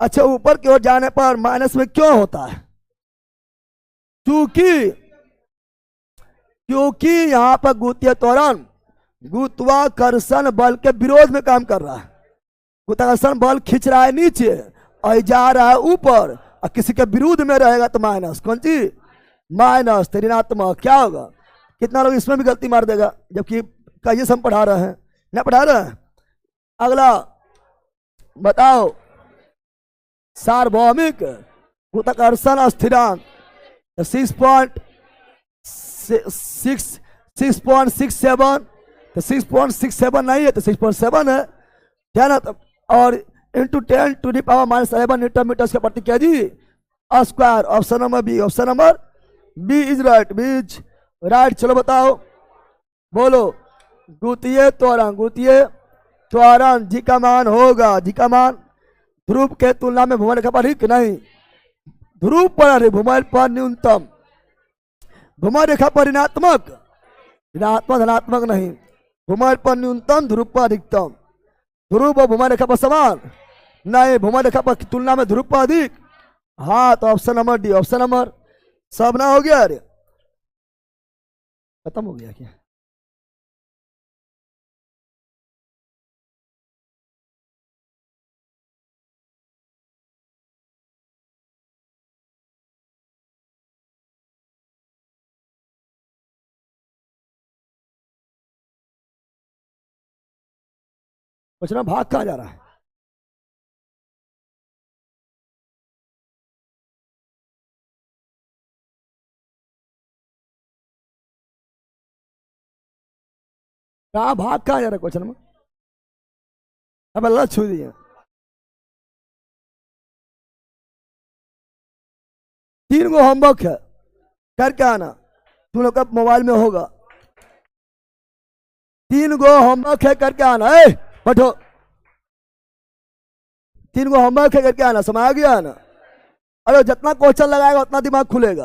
S1: अच्छा, ऊपर की ओर जाने पर माइनस में क्यों होता है? क्योंकि यहां पर गुरुत्वीय त्वरण गुरुत्वाकर्षण बल के विरोध में काम कर रहा है। गुरुत्वाकर्षण बल खींच रहा है नीचे और जा रहा है ऊपर, और किसी के विरुद्ध में रहेगा तो माइनस। कौन सी? माइनस, तो ऋणात्मक। क्या होगा? कितना लोग इसमें भी गलती मार देगा, जबकि कहिए हम पढ़ा रहे हैं, ना पढ़ा रहे हैं। अगला बताओ, सार्वभौमिक गुरुत्वाकर्षण स्थिरांक 6.67, तो 6.67 नहीं है तो 6.7 है, क्या ना? और इंटू 10⁻⁻7 न्यूटन मीटर के प्रति KG square. Option number B, option number B is right, B is right. चलो बताओ, बोलो। गुरुत्वीय त्वरण जी का मान होगा, जी का मान ध्रुव के तुलना में भूमध्य रेखा पर ही नहीं, ध्रुव पर, भूमध्य पर न्यूनतम, भूमध्य रेखा पर ऋणात्मक, ऋणात्मक धनात्मक नहीं, भूमध्य पर न्यूनतम, ध्रुव पर अधिकतम। ध्रुव और भूमध्य रेखा पर समान नहीं, भूमध्य रेखा पर की तुलना में ध्रुव पर अधिक। हाँ, तो option number D, option number. सब ना हो गया? अरे खत्म हो गया क्या? बचना भाग कहाँ जा रहा है? कहाँ भाग कहाँ जा रहा है क्वेश्चन में? अब अल्लाह छू दिया। तीन गो होमवर्क है, करके आना। तुम लोग का मोबाइल में होगा। तीन गो होमवर्क है, करके आना। बैठो, तीन गो होमवर्क है, करके आना। समझ आ गया ना? अरे जितना क्वेश्चन लगाएगा उतना दिमाग खुलेगा।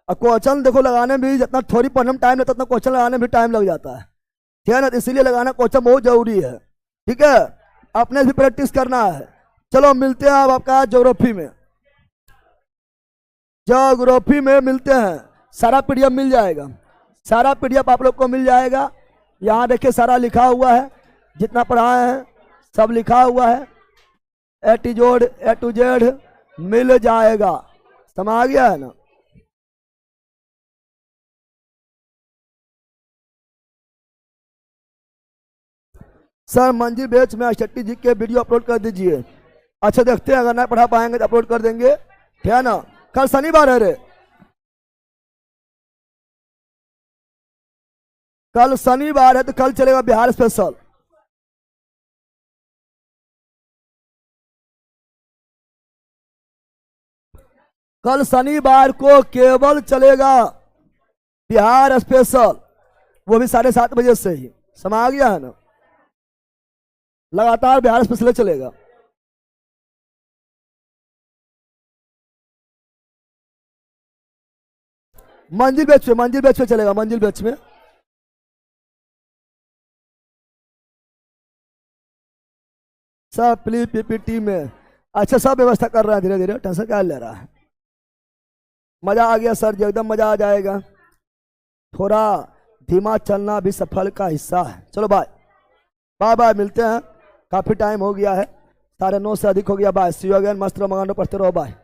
S1: और क्वेश्चन देखो लगाने में भी जितना थोड़ी पढ़ने में टाइम लगता है उतना क्वेश्चन लगाने में भी टाइम लग जाता है, ठीक है ना? तो इसीलिए लगाना क्वेश्चन बहुत जरूरी है, ठीक है? अपने भी प्रैक्टिस करना है। चलो मिलते हैं अब आपका ज्योग्राफी में, ज्योग्राफी में मिलते हैं। सारा पीडीएफ मिल जाएगा, सारा पीडीएफ आप लोग को मिल जाएगा। यहाँ देखिए सारा लिखा हुआ है, जितना पढ़ाए हैं सब लिखा हुआ है, ए टू जेड मिल जाएगा। समझ आ गया है ना? सर मंजिल बैच में शेट्टी जी के वीडियो अपलोड कर दीजिए। अच्छा देखते हैं, अगर नहीं पढ़ा पाएंगे तो अपलोड कर देंगे, ठीक है ना? कल शनिवार है रे, कल शनिवार है तो कल चलेगा बिहार स्पेशल। कल शनिवार को केवल चलेगा बिहार स्पेशल, वो भी 7:30 बजे से ही। समझ आ गया है ना? लगातार बिहार स्पेशल चलेगा। मंजिल बैच में चलेगा, मंजिल बैच में। सब प्लीज पीपीटी में। अच्छा, सब व्यवस्था कर रहे हैं धीरे धीरे, टेंशन क्या ले रहा है? मजा आ गया सर जी, एकदम मजा आ जाएगा। थोड़ा धीमा चलना भी सफल का हिस्सा है। चलो बाय। बाय बाय, मिलते हैं, काफी टाइम हो गया है, 9:30 से अधिक हो गया। बाय, सी यू अगेन, मस्त रहो, मगानो, पढ़ते रहो, बाय।